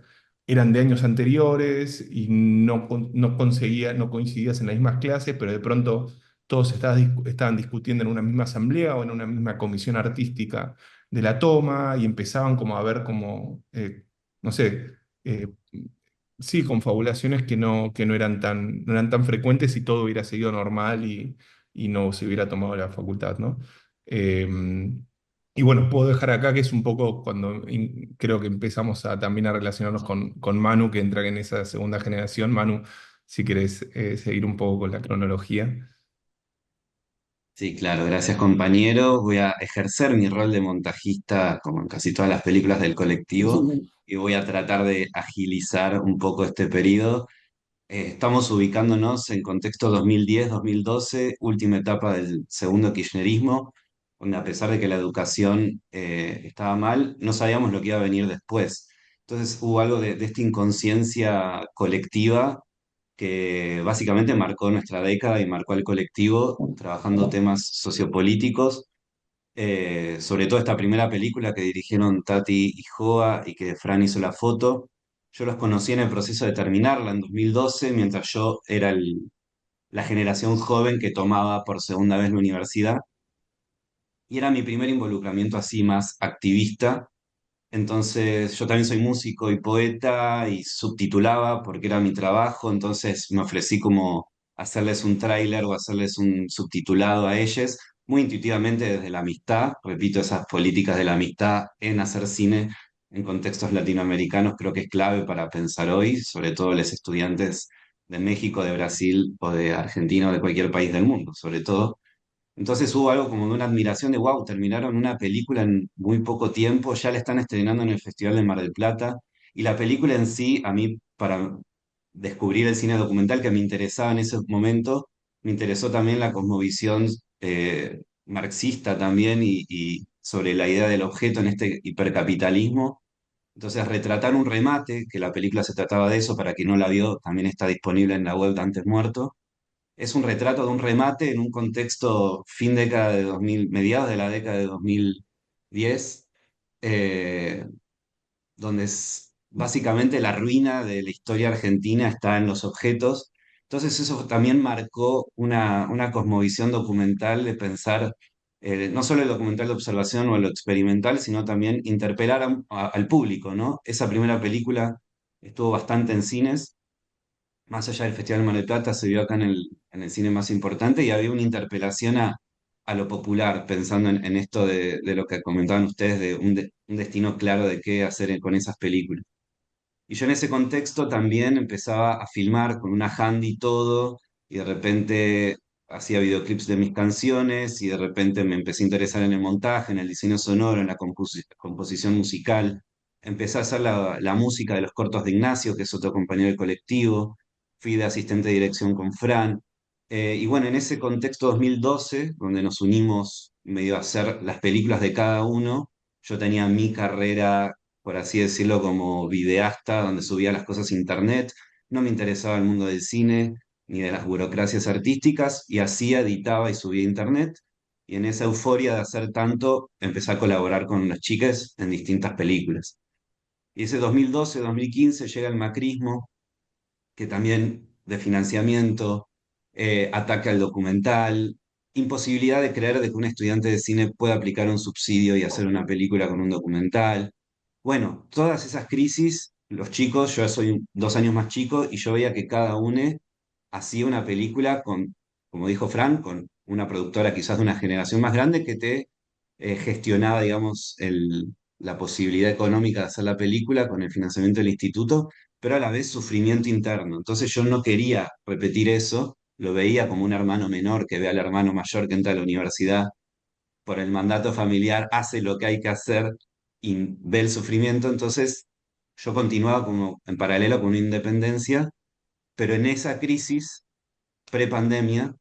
eran de años anteriores y no coincidías en las mismas clases, pero de pronto todos estaban discutiendo en una misma asamblea o en una misma comisión artística de la toma y empezaban como a ver como, no sé, eh, sí, confabulaciones que no eran tan frecuentes y todo hubiera seguido normal y no se hubiera tomado la facultad, ¿no? Eh, y bueno, puedo dejar acá que es un poco cuando creo que empezamos también a relacionarnos con Manu, que entra en esa segunda generación. Manu, si querés seguir un poco con la cronología. Sí, claro, gracias compañero. Voy a ejercer mi rol de montajista como en casi todas las películas del colectivo y voy a tratar de agilizar un poco este periodo. Estamos ubicándonos en contexto 2010-2012, última etapa del segundo kirchnerismo, donde a pesar de que la educación estaba mal, no sabíamos lo que iba a venir después. Entonces hubo algo de esta inconsciencia colectiva que básicamente marcó nuestra década y marcó al colectivo trabajando temas sociopolíticos, sobre todo esta primera película que dirigieron Tati y Joa y que Fran hizo la foto. Yo los conocí en el proceso de terminarla en 2012, mientras yo era la generación joven que tomaba por segunda vez la universidad, y era mi primer involucramiento así más activista. Entonces, yo también soy músico y poeta y subtitulaba porque era mi trabajo, entonces me ofrecí como hacerles un tráiler o hacerles un subtitulado a ellos, muy intuitivamente desde la amistad, repito, esas políticas de la amistad en hacer cine en contextos latinoamericanos creo que es clave para pensar hoy, sobre todo los estudiantes de México, de Brasil o de Argentina o de cualquier país del mundo, sobre todo. Entonces hubo algo como de una admiración de, wow, terminaron una película en muy poco tiempo, ya la están estrenando en el Festival de Mar del Plata, y la película en sí, a mí, para descubrir el cine documental que me interesaba en ese momento, me interesó también la cosmovisión marxista también y sobre la idea del objeto en este hipercapitalismo. Entonces, retratar un remate, que la película se trataba de eso, para quien no la vio, también está disponible en la web de Antes Muerto, es un retrato de un remate en un contexto fin década de 2000, mediados de la década de 2010, eh, donde básicamente la ruina de la historia argentina está en los objetos. Entonces eso también marcó una cosmovisión documental de pensar no solo el documental de observación o lo experimental, sino también interpelar al público, ¿no? Esa primera película estuvo bastante en cines, más allá del Festival de Mar del Plata, se vio acá en el cine más importante y había una interpelación a lo popular, pensando en esto de lo que comentaban ustedes, de un destino claro de qué hacer con esas películas. Y yo en ese contexto también empezaba a filmar con una handy y todo, y de repente hacía videoclips de mis canciones, y de repente me empecé a interesar en el montaje, en el diseño sonoro, en la composición musical. Empecé a hacer la música de los cortos de Ignacio, que es otro compañero del colectivo. Fui de asistente de dirección con Fran. Y bueno, en ese contexto 2012, donde nos unimos medio a hacer las películas de cada uno, yo tenía mi carrera, por así decirlo, como videasta, donde subía las cosas a internet. No me interesaba el mundo del cine ni de las burocracias artísticas, y hacía, editaba y subía a internet. Y en esa euforia de hacer tanto, empecé a colaborar con las chicas en distintas películas. Y ese 2012, 2015 llega el macrismo, que también de financiamiento, ataque al documental, imposibilidad de creer de que un estudiante de cine pueda aplicar un subsidio y hacer una película con un documental. Bueno, todas esas crisis, los chicos, yo soy 2 años más chico y yo veía que cada uno hacía una película con, como dijo Fran, con una productora quizás de una generación más grande que te gestionaba, digamos, la posibilidad económica de hacer la película con el financiamiento del instituto, pero a la vez sufrimiento interno. Entonces yo no quería repetir eso, lo veía como un hermano menor que ve al hermano mayor que entra a la universidad por el mandato familiar, hace lo que hay que hacer y ve el sufrimiento. Entonces yo continuaba como en paralelo con una independencia, pero en esa crisis pre-pandemia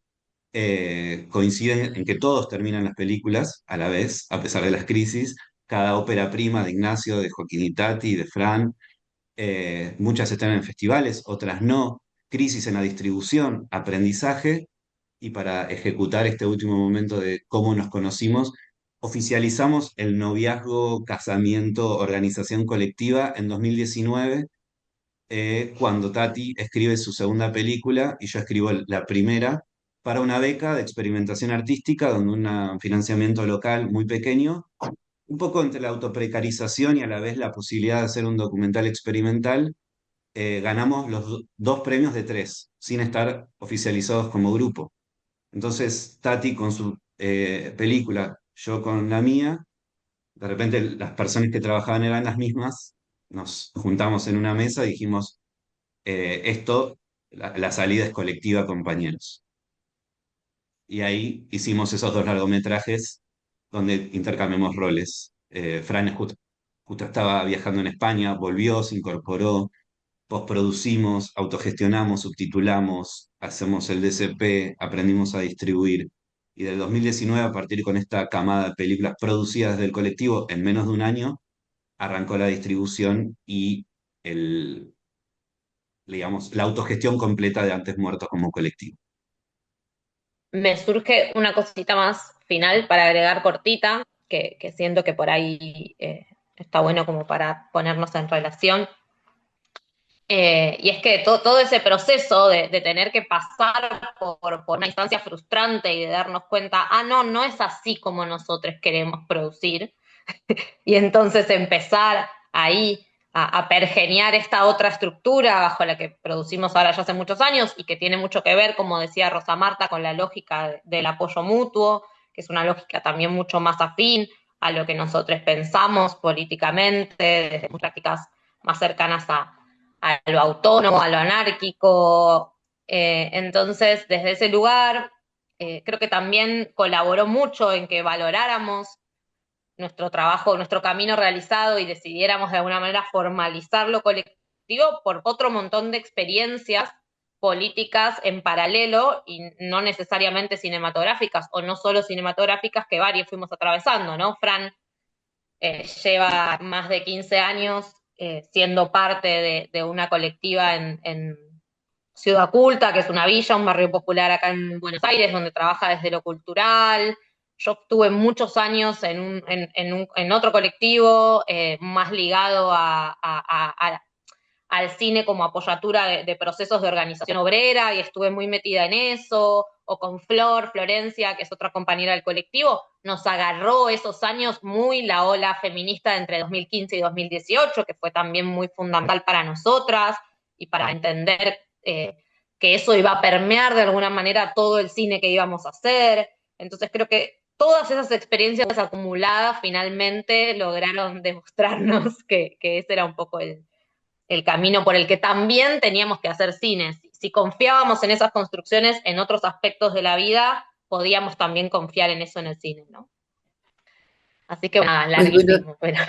coinciden en que todos terminan las películas a la vez, a pesar de las crisis. Cada ópera prima de Ignacio, de Joaquín Itati, de Fran, muchas están en festivales, otras no. Crisis en la distribución, aprendizaje, y para ejecutar este último momento de cómo nos conocimos, oficializamos el noviazgo, casamiento, organización colectiva en 2019, cuando Tati escribe su segunda película y yo escribo la primera para una beca de experimentación artística, donde un financiamiento local muy pequeño, un poco entre la autoprecarización y a la vez la posibilidad de hacer un documental experimental, ganamos los 2 premios de 3, sin estar oficializados como grupo. Entonces, Tati con su película, yo con la mía, de repente las personas que trabajaban eran las mismas, nos juntamos en una mesa y dijimos, la salida es colectiva, compañeros. Y ahí hicimos esos 2 largometrajes donde intercambiamos roles. Fran justo estaba viajando en España, volvió, se incorporó, postproducimos, autogestionamos, subtitulamos, hacemos el DCP, aprendimos a distribuir. Y del 2019, a partir con esta camada de películas producidas del colectivo en menos de un año, arrancó la distribución y digamos, la autogestión completa de Antes Muertos como colectivo. Me surge una cosita más final para agregar cortita, que siento que por ahí está bueno como para ponernos en relación. Y es que todo ese proceso de tener que pasar por una instancia frustrante y de darnos cuenta, no, no es así como nosotros queremos producir, y entonces empezar ahí a pergeniar esta otra estructura bajo la que producimos ahora ya hace muchos años y que tiene mucho que ver, como decía Rosa Marta, con la lógica del apoyo mutuo, que es una lógica también mucho más afín a lo que nosotros pensamos políticamente, desde prácticas más cercanas a lo autónomo, a lo anárquico. Entonces, desde ese lugar, creo que también colaboró mucho en que valoráramos nuestro trabajo, nuestro camino realizado y decidiéramos de alguna manera formalizar lo colectivo por otro montón de experiencias políticas en paralelo y no necesariamente cinematográficas o no solo cinematográficas que varios fuimos atravesando, ¿no? Fran lleva más de 15 años siendo parte de una colectiva en Ciudad Culta, que es una villa, un barrio popular acá en Buenos Aires, donde trabaja desde lo cultural. Yo estuve muchos años en otro colectivo, más ligado al cine como apoyatura de procesos de organización obrera, y estuve muy metida en eso, o con Florencia, que es otra compañera del colectivo, nos agarró esos años muy la ola feminista entre 2015 y 2018, que fue también muy fundamental para nosotras, y para entender que eso iba a permear de alguna manera todo el cine que íbamos a hacer. Entonces creo que todas esas experiencias acumuladas finalmente lograron demostrarnos que ese era un poco el camino por el que también teníamos que hacer cine. Si confiábamos en esas construcciones en otros aspectos de la vida, podíamos también confiar en eso en el cine, ¿no? Así que nada, larguísimo, pero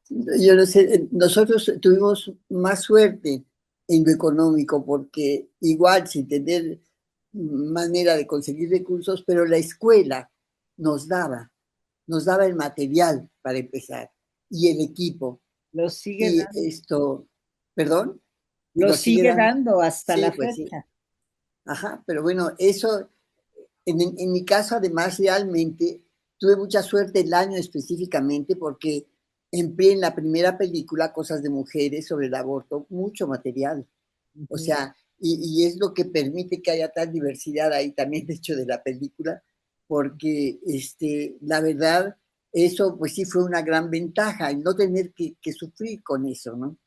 yo no sé, nosotros tuvimos más suerte en lo económico, porque igual sin tener manera de conseguir recursos, pero la escuela nos daba el material para empezar y el equipo. Lo sigue Y dando. esto, ¿perdón? Lo sigue dando hasta Sí, la pues sí. fecha. Ajá, pero bueno, eso, en mi caso además realmente tuve mucha suerte el año específicamente porque empleé en la primera película, Cosas de Mujeres, sobre el aborto, mucho material. O sea, y es lo que permite que haya tal diversidad ahí también, de hecho, de la película, porque la verdad, eso pues sí fue una gran ventaja, el no tener que sufrir con eso, ¿no?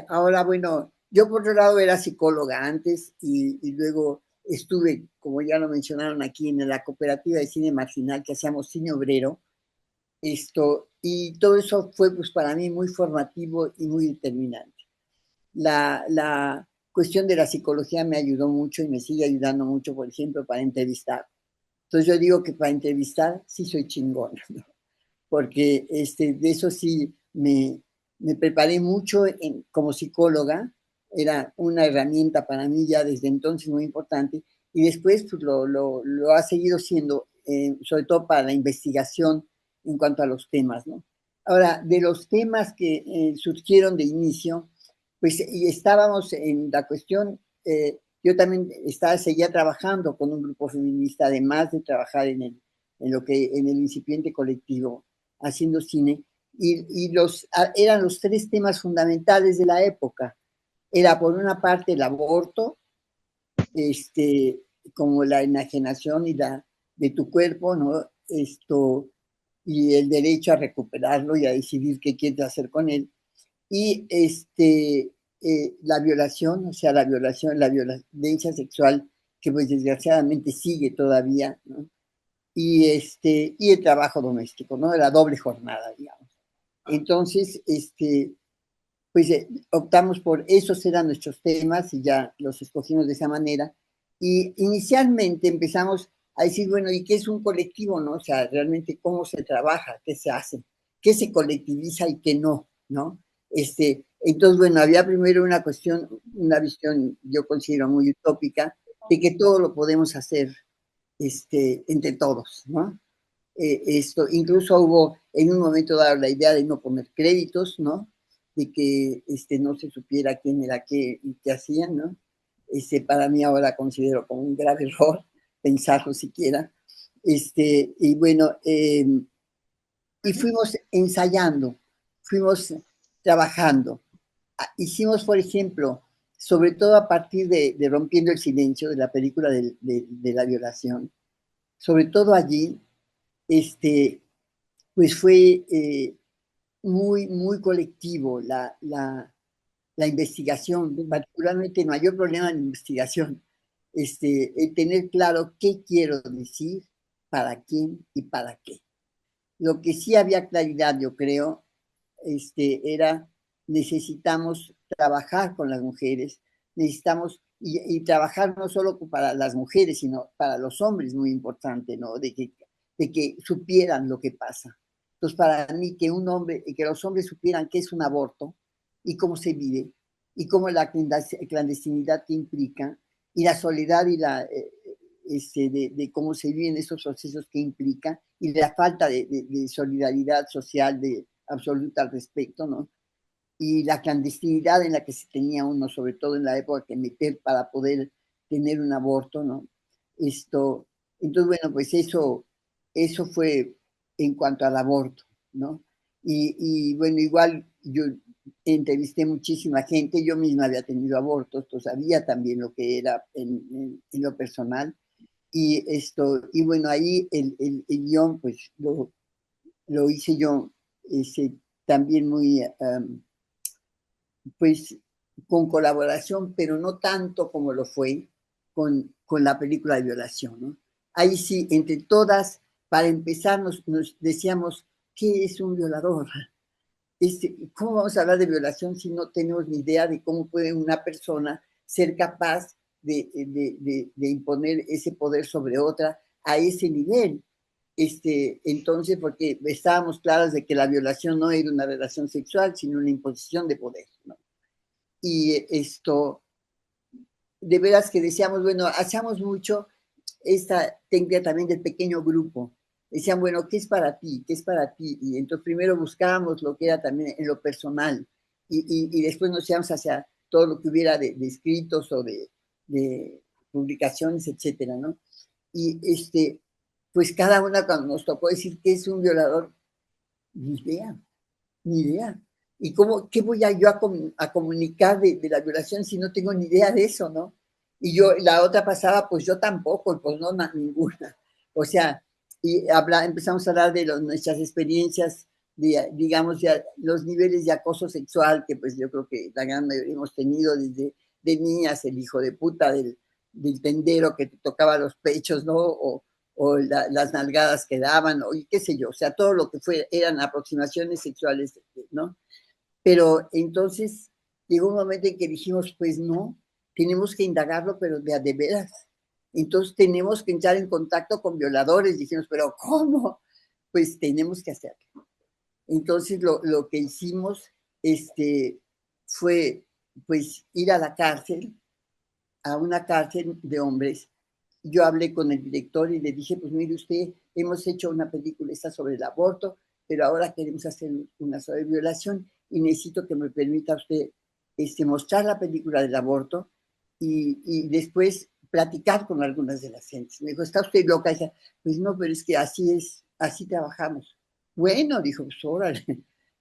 Ahora, bueno, yo por otro lado era psicóloga antes y luego estuve, como ya lo mencionaron aquí, en la cooperativa de cine marginal que hacíamos cine obrero, y todo eso fue pues para mí muy formativo y muy determinante. La cuestión de la psicología me ayudó mucho y me sigue ayudando mucho, por ejemplo, para entrevistar. Entonces yo digo que para entrevistar sí soy chingona, ¿no? Porque de eso sí me preparé mucho como psicóloga, era una herramienta para mí ya desde entonces muy importante, y después pues, lo ha seguido siendo, sobre todo para la investigación en cuanto a los temas, ¿no? Ahora, de los temas que surgieron de inicio, pues y estábamos en la cuestión, yo también seguía trabajando con un grupo feminista, además de trabajar en el incipiente colectivo, haciendo cine, eran los tres temas fundamentales de la época. Era por una parte el aborto, como la enajenación de tu cuerpo, ¿no? Y el derecho a recuperarlo y a decidir qué quieres hacer con él. Y la violación, o sea, la violencia sexual, que pues desgraciadamente sigue todavía, ¿no? Y el trabajo doméstico, ¿no? La doble jornada, digamos. Entonces, pues optamos por esos eran nuestros temas y ya los escogimos de esa manera. Y inicialmente empezamos a decir, bueno, ¿y qué es un colectivo, no? O sea, realmente cómo se trabaja, qué se hace, qué se colectiviza y qué no, ¿no? Entonces, bueno, había primero una cuestión, una visión, yo considero muy utópica, de que todo lo podemos hacer entre todos, ¿no? Incluso hubo en un momento dado la idea de no poner créditos, ¿no? De que no se supiera quién era qué y qué hacían, ¿no? Para mí ahora considero como un grave error pensarlo siquiera. Y bueno, y fuimos ensayando, fuimos trabajando. Hicimos, por ejemplo, sobre todo a partir de Rompiendo el Silencio, de la película de la violación, sobre todo allí, pues fue muy, muy colectivo la investigación, particularmente el mayor problema en la investigación, el tener claro qué quiero decir, para quién y para qué. Lo que sí había claridad, yo creo, era necesitamos trabajar con las mujeres, necesitamos y trabajar no solo para las mujeres, sino para los hombres, muy importante, ¿no? De que supieran lo que pasa. Entonces, para mí, que que los hombres supieran qué es un aborto y cómo se vive, y cómo la clandestinidad que implica, y la soledad y de cómo se viven esos procesos que implica, y de la falta de solidaridad social absoluta al respecto, ¿no? Y la clandestinidad en la que se tenía uno, sobre todo en la época, que meter para poder tener un aborto, ¿no? Esto, entonces, bueno, pues eso fue en cuanto al aborto, ¿no? Y bueno, igual yo entrevisté muchísima gente, yo misma había tenido abortos, entonces sabía también lo que era en lo personal, y bueno, ahí el guión, pues lo hice yo también muy, pues, con colaboración, pero no tanto como lo fue con la película de violación, ¿no? Ahí sí, entre todas, para empezar, nos decíamos, ¿qué es un violador? ¿Cómo vamos a hablar de violación si no tenemos ni idea de cómo puede una persona ser capaz de imponer ese poder sobre otra a ese nivel? Entonces, porque estábamos claras de que la violación no era una relación sexual, sino una imposición de poder, ¿no? Y de veras que decíamos, bueno, hacíamos mucho esta técnica también del pequeño grupo. Decían, bueno, ¿qué es para ti? ¿Qué es para ti? Y entonces primero buscábamos lo que era también en lo personal y después nos íbamos hacia todo lo que hubiera de escritos o de publicaciones, etcétera, ¿no? Y pues cada una cuando nos tocó decir que es un violador, ni idea. ni idea. ¿Y qué voy yo a comunicar de la violación si no tengo ni idea de eso, no? Y yo, la otra pasaba, pues yo tampoco, pues no, ninguna. O sea, y empezamos a hablar de nuestras experiencias, digamos, ya, los niveles de acoso sexual que pues yo creo que la gran mayoría hemos tenido desde de niñas, el hijo de puta del tendero que te tocaba los pechos, ¿no? O las nalgadas que daban, y qué sé yo, o sea, todo lo que eran aproximaciones sexuales, ¿no? Pero entonces llegó un momento en que dijimos, pues no, tenemos que indagarlo, pero de veras. Entonces tenemos que entrar en contacto con violadores. Dijimos, pero ¿cómo? Pues tenemos que hacerlo. Entonces lo que hicimos fue pues ir a la cárcel, a una cárcel de hombres. Yo hablé con el director y le dije, pues mire usted, hemos hecho una película esta sobre el aborto, pero ahora queremos hacer una sobre violación y necesito que me permita usted mostrar la película del aborto y después platicar con algunas de las gentes. Me dijo, ¿está usted loca? Y dije, pues no, pero es que así es, así trabajamos. Bueno, dijo, pues órale.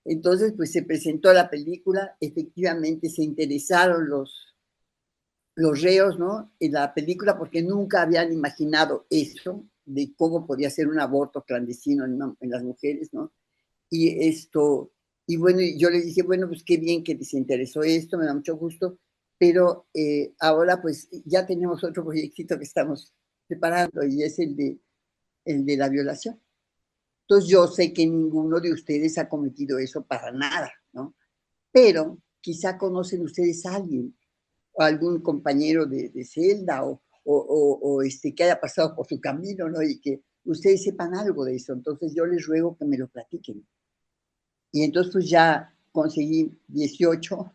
Entonces, pues se presentó la película, efectivamente se interesaron los reos, ¿no? En la película, porque nunca habían imaginado eso, de cómo podía ser un aborto clandestino en las mujeres, ¿no? Y bueno, yo le dije, bueno, pues qué bien que les interesó esto, me da mucho gusto, pero ahora pues ya tenemos otro proyectito que estamos preparando y es el de la violación. Entonces yo sé que ninguno de ustedes ha cometido eso para nada, ¿no? Pero quizá conocen ustedes a alguien, o algún compañero de celda, o que haya pasado por su camino, ¿no? Y que ustedes sepan algo de eso. Entonces yo les ruego que me lo platiquen. Y entonces pues ya conseguí 18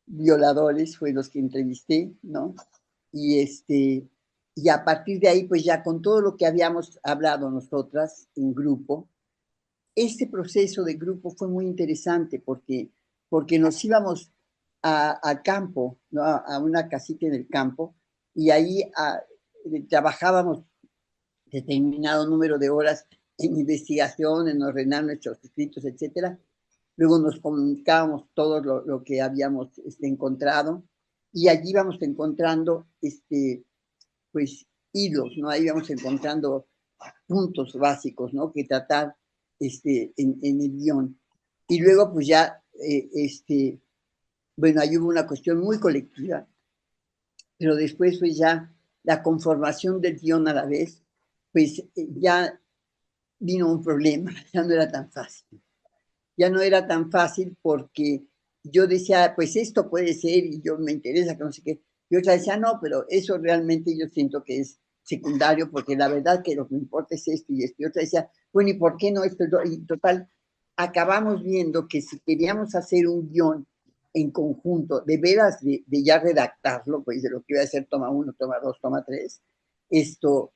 violadores, fue los que entrevisté, ¿no? Y a partir de ahí, pues ya con todo lo que habíamos hablado nosotras en grupo, este proceso de grupo fue muy interesante porque nos íbamos al campo, ¿no? A una casita en el campo, y ahí trabajábamos determinado número de horas en investigación, en ordenar nuestros escritos, etcétera. Luego nos comunicábamos todo lo que habíamos encontrado, y allí íbamos encontrando pues hilos, ¿no? Ahí íbamos encontrando puntos básicos, ¿no? Que tratar en el guión. Y luego pues ya bueno, ahí hubo una cuestión muy colectiva, pero después pues ya la conformación del guión a la vez, pues ya vino un problema, ya no era tan fácil. Ya no era tan fácil porque yo decía, pues esto puede ser y yo me interesa, que no sé qué. Y otra decía, no, pero eso realmente yo siento que es secundario porque la verdad que lo que me importa es esto y esto. Y otra decía, bueno, ¿y por qué no esto? Y total, acabamos viendo que si queríamos hacer un guión en conjunto, de veras de ya redactarlo, pues de lo que iba a ser toma 1, toma 2, toma 3, esto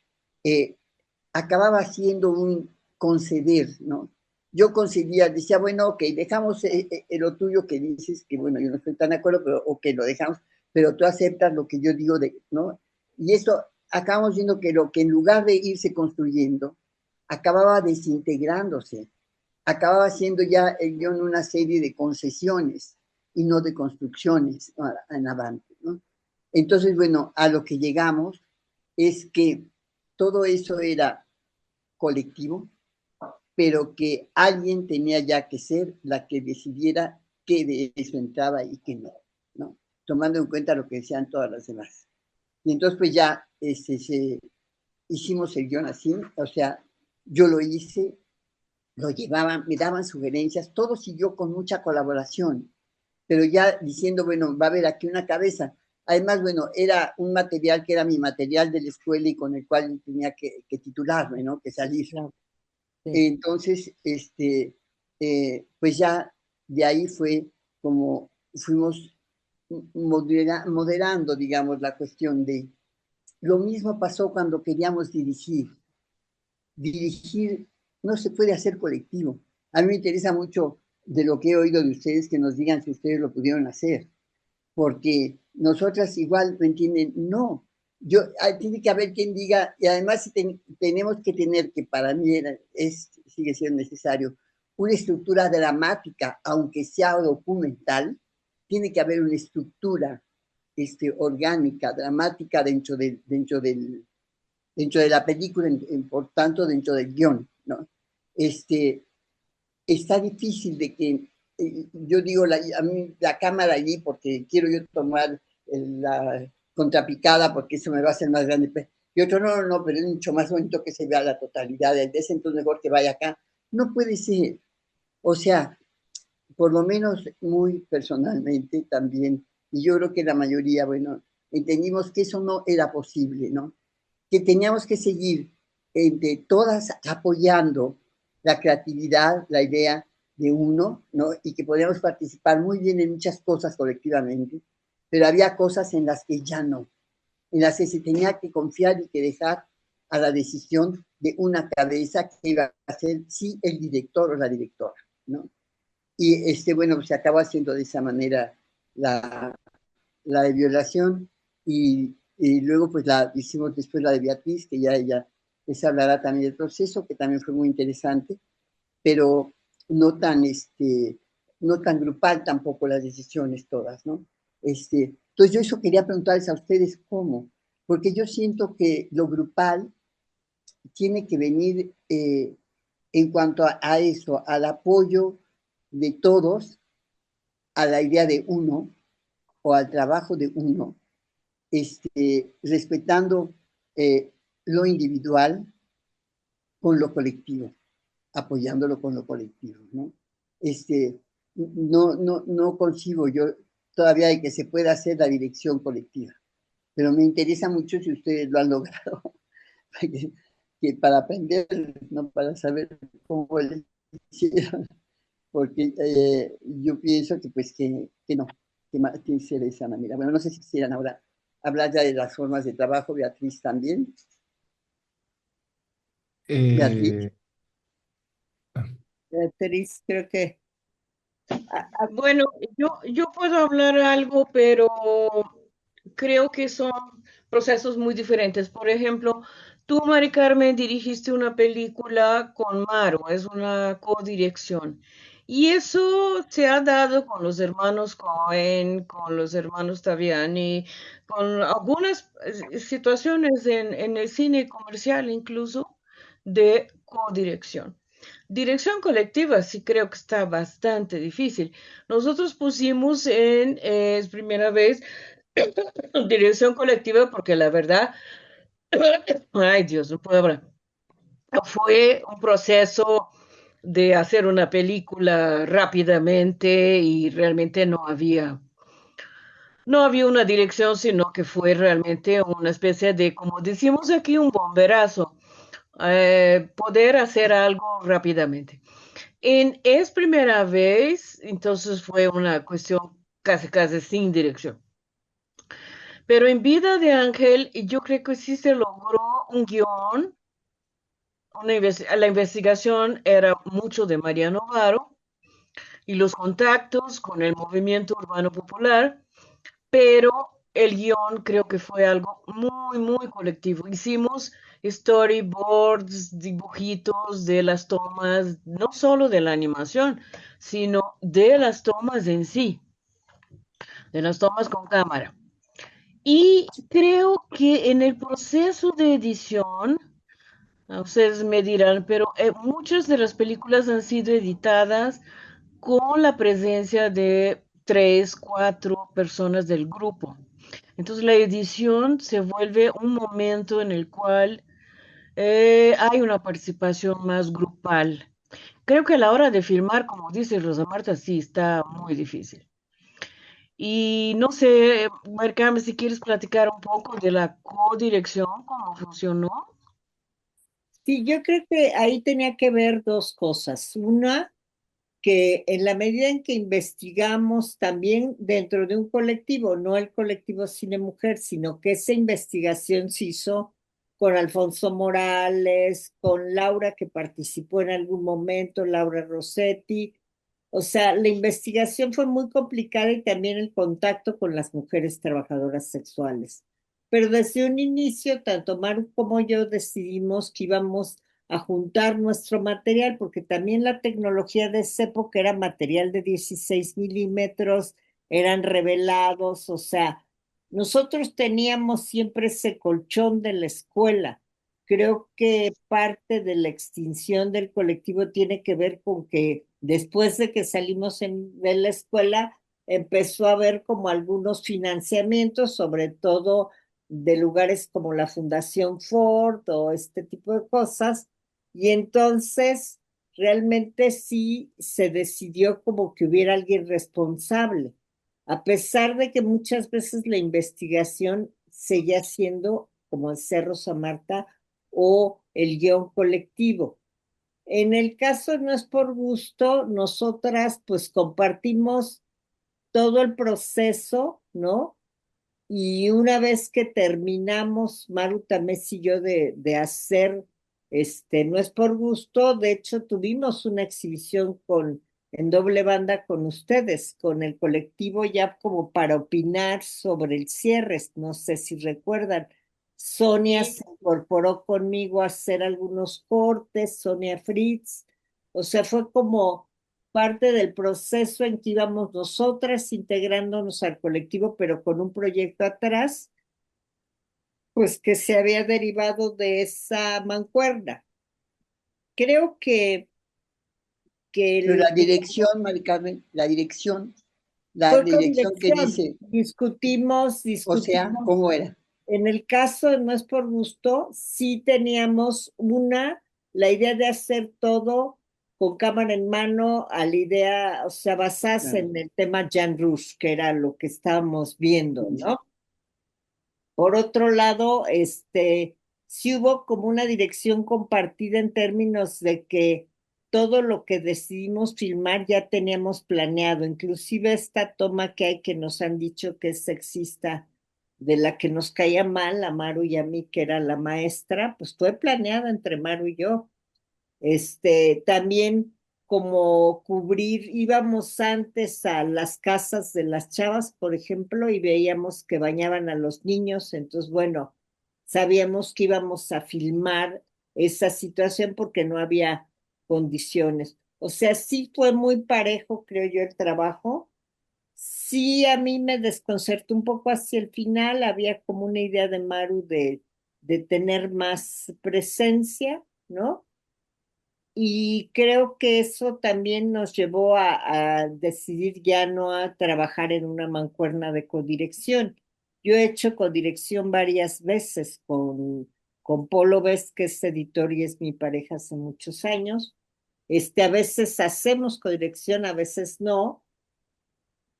acababa siendo un conceder, ¿no? Yo concedía, decía, bueno, ok, dejamos lo tuyo que dices, que bueno, yo no estoy tan de acuerdo, pero ok, lo dejamos, pero tú aceptas lo que yo digo, ¿no? Y eso acabamos viendo que lo que en lugar de irse construyendo, acababa desintegrándose, acababa siendo ya el guión una serie de concesiones y no de construcciones, ¿no? En avance, ¿no? Entonces, bueno, a lo que llegamos es que todo eso era colectivo, pero que alguien tenía ya que ser la que decidiera qué de eso entraba y qué no, ¿no? Tomando en cuenta lo que decían todas las demás. Y entonces pues ya hicimos el guión así, o sea, yo lo hice, lo llevaban, me daban sugerencias, todo siguió con mucha colaboración, pero ya diciendo, bueno, va a haber aquí una cabeza. Además, bueno, era un material que era mi material de la escuela y con el cual tenía que titularme, ¿no? Que salir. Claro. Sí. Entonces, pues ya de ahí fue como fuimos moderando, digamos, la cuestión de... Lo mismo pasó cuando queríamos dirigir. Dirigir no se puede hacer colectivo. A mí me interesa mucho de lo que he oído de ustedes que nos digan si ustedes lo pudieron hacer, porque nosotras igual, ¿me entienden? No, tiene que haber quien diga, y además tenemos que tener, que para mí sigue siendo necesario, una estructura dramática, aunque sea documental, tiene que haber una estructura orgánica, dramática dentro de la película, por tanto, dentro del guión, ¿no? Está difícil de que, yo digo, a mí la cámara allí, porque quiero yo tomar la contrapicada, porque eso me va a hacer más grande. Y otro, no, pero es mucho más bonito que se vea la totalidad, de ese entonces mejor que vaya acá. No puede ser. O sea, por lo menos muy personalmente también, y yo creo que la mayoría, bueno, entendimos que eso no era posible, ¿no? Que teníamos que seguir entre todas apoyando la creatividad, la idea de uno, ¿no? Y que podíamos participar muy bien en muchas cosas colectivamente, pero había cosas en las que ya no, en las que se tenía que confiar y que dejar a la decisión de una cabeza que iba a ser, sí, el director o la directora, ¿no? Y bueno, pues se acabó haciendo de esa manera la de violación y luego pues hicimos después la de Beatriz, que ya ella les hablará también del proceso, que también fue muy interesante, pero no tan, no tan grupal tampoco las decisiones todas, ¿no? Entonces yo eso quería preguntarles a ustedes cómo, porque yo siento que lo grupal tiene que venir en cuanto a eso, al apoyo de todos, a la idea de uno o al trabajo de uno, respetando lo individual con lo colectivo, apoyándolo con lo colectivo, ¿no? No consigo yo todavía de que se pueda hacer la dirección colectiva, pero me interesa mucho si ustedes lo han logrado, que para aprender, no para saber cómo lo hicieron, porque yo pienso que pues que no, que ser de esa manera. Bueno, no sé si quisieran ahora hablar ya de las formas de trabajo, Beatriz también. Beatriz. Eh, Beatriz, creo que... Bueno, yo puedo hablar algo, pero creo que son procesos muy diferentes. Por ejemplo, tú, Mari Carmen, dirigiste una película con Maro, es una codirección. Y eso se ha dado con los hermanos Cohen, con los hermanos Taviani, con algunas situaciones en el cine comercial incluso de codirección. Dirección colectiva sí creo que está bastante difícil. Nosotros pusimos es primera vez, dirección colectiva porque la verdad, ay Dios, no puedo hablar. Fue un proceso de hacer una película rápidamente y realmente no había una dirección, sino que fue realmente una especie de, como decimos aquí, un bomberazo, poder hacer algo rápidamente. Es primera vez, entonces fue una cuestión casi, casi sin dirección. Pero en Vida de Ángel, yo creo que sí se logró un guión. La investigación era mucho de Mariano Varo y los contactos con el movimiento urbano popular, pero el guión creo que fue algo muy, muy colectivo. Hicimos storyboards, dibujitos de las tomas, no solo de la animación, sino de las tomas en sí, de las tomas con cámara. Y creo que en el proceso de edición, ustedes me dirán, pero muchas de las películas han sido editadas con la presencia de 3, 4 personas del grupo. Entonces la edición se vuelve un momento en el cual hay una participación más grupal. Creo que a la hora de filmar, como dice Rosa Marta, sí está muy difícil. Y no sé, Marcame, si quieres platicar un poco de la codirección, cómo funcionó. Sí, yo creo que ahí tenía que ver dos cosas. Una, que en la medida en que investigamos también dentro de un colectivo, no el colectivo Cine Mujer, sino que esa investigación se hizo con Alfonso Morales, con Laura que participó en algún momento, Laura Rossetti. O sea, la investigación fue muy complicada y también el contacto con las mujeres trabajadoras sexuales. Pero desde un inicio, tanto Maru como yo decidimos que íbamos a juntar nuestro material, porque también la tecnología de esa época era material de 16 milímetros, eran revelados, o sea, nosotros teníamos siempre ese colchón de la escuela. Creo que parte de la extinción del colectivo tiene que ver con que después de que salimos de la escuela, empezó a haber como algunos financiamientos, sobre todo de lugares como la Fundación Ford o este tipo de cosas, y entonces realmente sí se decidió como que hubiera alguien responsable, a pesar de que muchas veces la investigación seguía siendo, como decía Rosa Marta, o el guión colectivo. En el caso No es por gusto, nosotras pues compartimos todo el proceso, ¿no? Y una vez que terminamos, Maru Tamés y yo, de hacer, No es por gusto, de hecho tuvimos una exhibición en doble banda con ustedes, con el colectivo ya como para opinar sobre el cierre, no sé si recuerdan. Sonia Sí. se incorporó conmigo a hacer algunos cortes, Sonia Fritz, o sea, fue como parte del proceso en que íbamos nosotras integrándonos al colectivo, pero con un proyecto atrás, pues que se había derivado de esa mancuerna. Creo que Pero la dirección, Mari Carmen, la fue con dirección que dirección. dice, Discutimos, o sea, discutimos. ¿cómo era? En el caso de No es por gusto, sí teníamos la idea de hacer todo con cámara en mano, a la idea, o sea, basarse Claro. en el tema Jan Rush, que era lo que estábamos viendo, ¿no? Por otro lado, sí hubo como una dirección compartida en términos de que todo lo que decidimos filmar ya teníamos planeado, inclusive esta toma que hay que nos han dicho que es sexista, de la que nos caía mal a Maru y a mí, que era la maestra, pues fue planeada entre Maru y yo. También como cubrir, íbamos antes a las casas de las chavas, por ejemplo, y veíamos que bañaban a los niños, entonces, bueno, sabíamos que íbamos a filmar esa situación porque no había condiciones. O sea, sí fue muy parejo, creo yo, el trabajo. Sí, a mí me desconcertó un poco hacia el final, había como una idea de Maru de tener más presencia, ¿no? Y creo que eso también nos llevó a decidir ya no a trabajar en una mancuerna de codirección. Yo he hecho codirección varias veces con Polo Vez, que es editor y es mi pareja hace muchos años. A veces hacemos codirección, a veces no,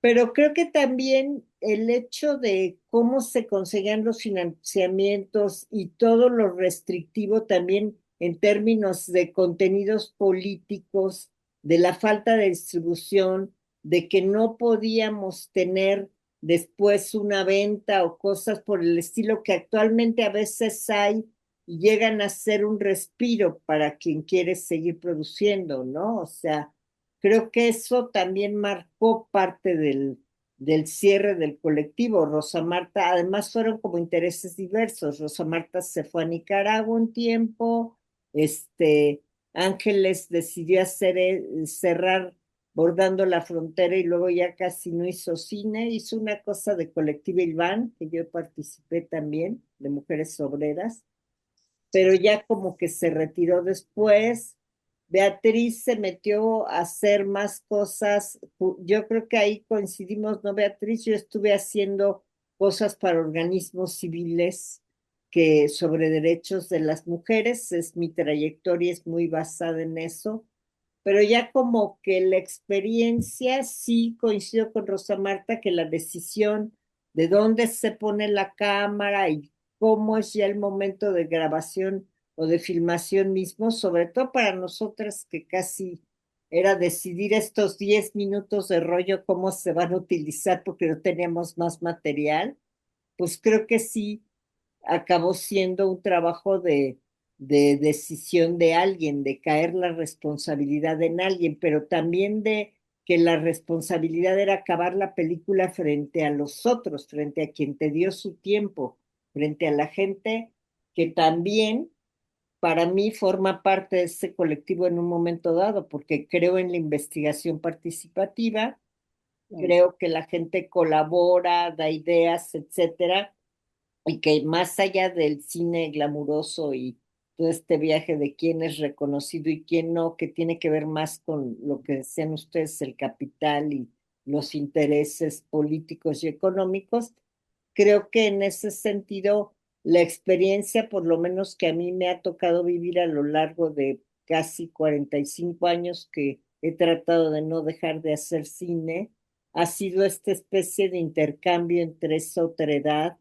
pero creo que también el hecho de cómo se conseguían los financiamientos y todo lo restrictivo también en términos de contenidos políticos, de la falta de distribución, de que no podíamos tener después una venta o cosas por el estilo que actualmente a veces hay y llegan a ser un respiro para quien quiere seguir produciendo, ¿no? O sea, creo que eso también marcó parte del cierre del colectivo. Rosa Marta, además fueron como intereses diversos. Rosa Marta se fue a Nicaragua un tiempo, Ángeles decidió cerrar Bordando la Frontera y luego ya casi no hizo cine, hizo una cosa de Colectiva Ilván, que yo participé también, de Mujeres Obreras, pero ya como que se retiró después. Beatriz se metió a hacer más cosas. Yo creo que ahí coincidimos, ¿no, Beatriz? Yo estuve haciendo cosas para organismos civiles que sobre derechos de las mujeres. Mi trayectoria es muy basada en eso. Pero ya como que la experiencia sí coincido con Rosa Marta que la decisión de dónde se pone la cámara y cómo es ya el momento de grabación o de filmación mismo, sobre todo para nosotras que casi era decidir estos 10 minutos de rollo, cómo se van a utilizar porque no teníamos más material, pues creo que sí acabó siendo un trabajo de decisión de alguien, de caer la responsabilidad en alguien, pero también de que la responsabilidad era acabar la película frente a los otros, frente a quien te dio su tiempo, frente a la gente que también para mí forma parte de ese colectivo en un momento dado, porque creo en la investigación participativa, creo que la gente colabora, da ideas, etcétera, y que más allá del cine glamuroso y todo este viaje de quién es reconocido y quién no, que tiene que ver más con lo que decían ustedes, el capital y los intereses políticos y económicos, creo que en ese sentido la experiencia, por lo menos que a mí me ha tocado vivir a lo largo de casi 45 años que he tratado de no dejar de hacer cine, ha sido esta especie de intercambio entre esa otredad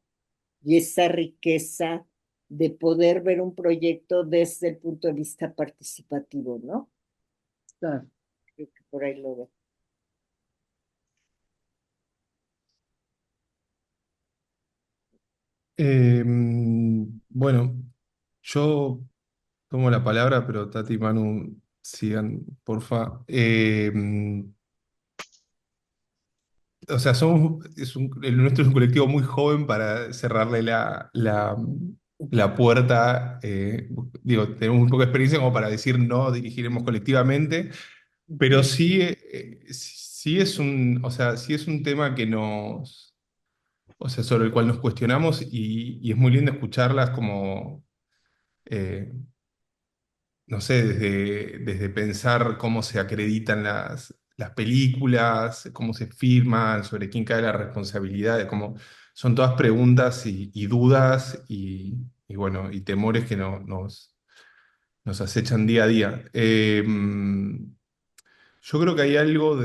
y esa riqueza de poder ver un proyecto desde el punto de vista participativo, ¿no? Claro. Creo que por ahí lo veo. Bueno, yo tomo la palabra, pero Tati y Manu sigan, porfa. O sea, el nuestro es un colectivo muy joven para cerrarle la puerta. Digo, tenemos muy poca experiencia como para decir no dirigiremos colectivamente, pero sí es o sea, sí es un tema o sea, sobre el cual nos cuestionamos y es muy lindo escucharlas como, eh, no sé, desde pensar cómo se acreditan las películas, cómo se firman, sobre quién cae la responsabilidad, como son todas preguntas y dudas y bueno, y temores que nos acechan día a día. Yo creo que hay algo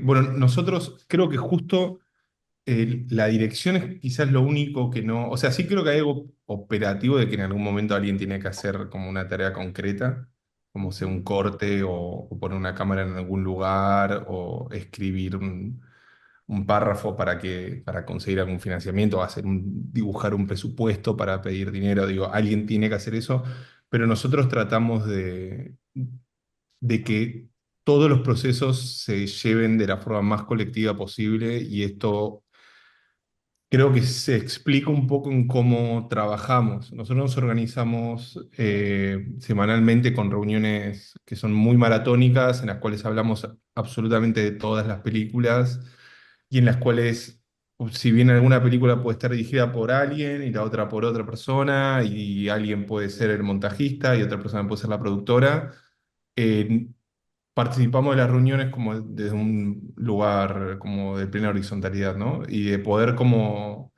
bueno, nosotros creo que justo la dirección es quizás lo único que no, o sea, sí creo que hay algo operativo de que en algún momento alguien tiene que hacer como una tarea concreta, como sea un corte o poner una cámara en algún lugar o escribir un párrafo para conseguir algún financiamiento o dibujar un presupuesto para pedir dinero. Digo, alguien tiene que hacer eso, pero nosotros tratamos de que todos los procesos se lleven de la forma más colectiva posible y esto creo que se explica un poco en cómo trabajamos. Nosotros nos organizamos semanalmente con reuniones que son muy maratónicas, en las cuales hablamos absolutamente de todas las películas y en las cuales, si bien alguna película puede estar dirigida por alguien y la otra por otra persona, y alguien puede ser el montajista y otra persona puede ser la productora, eh, participamos de las reuniones como desde un lugar como de plena horizontalidad, ¿no? Y de poder como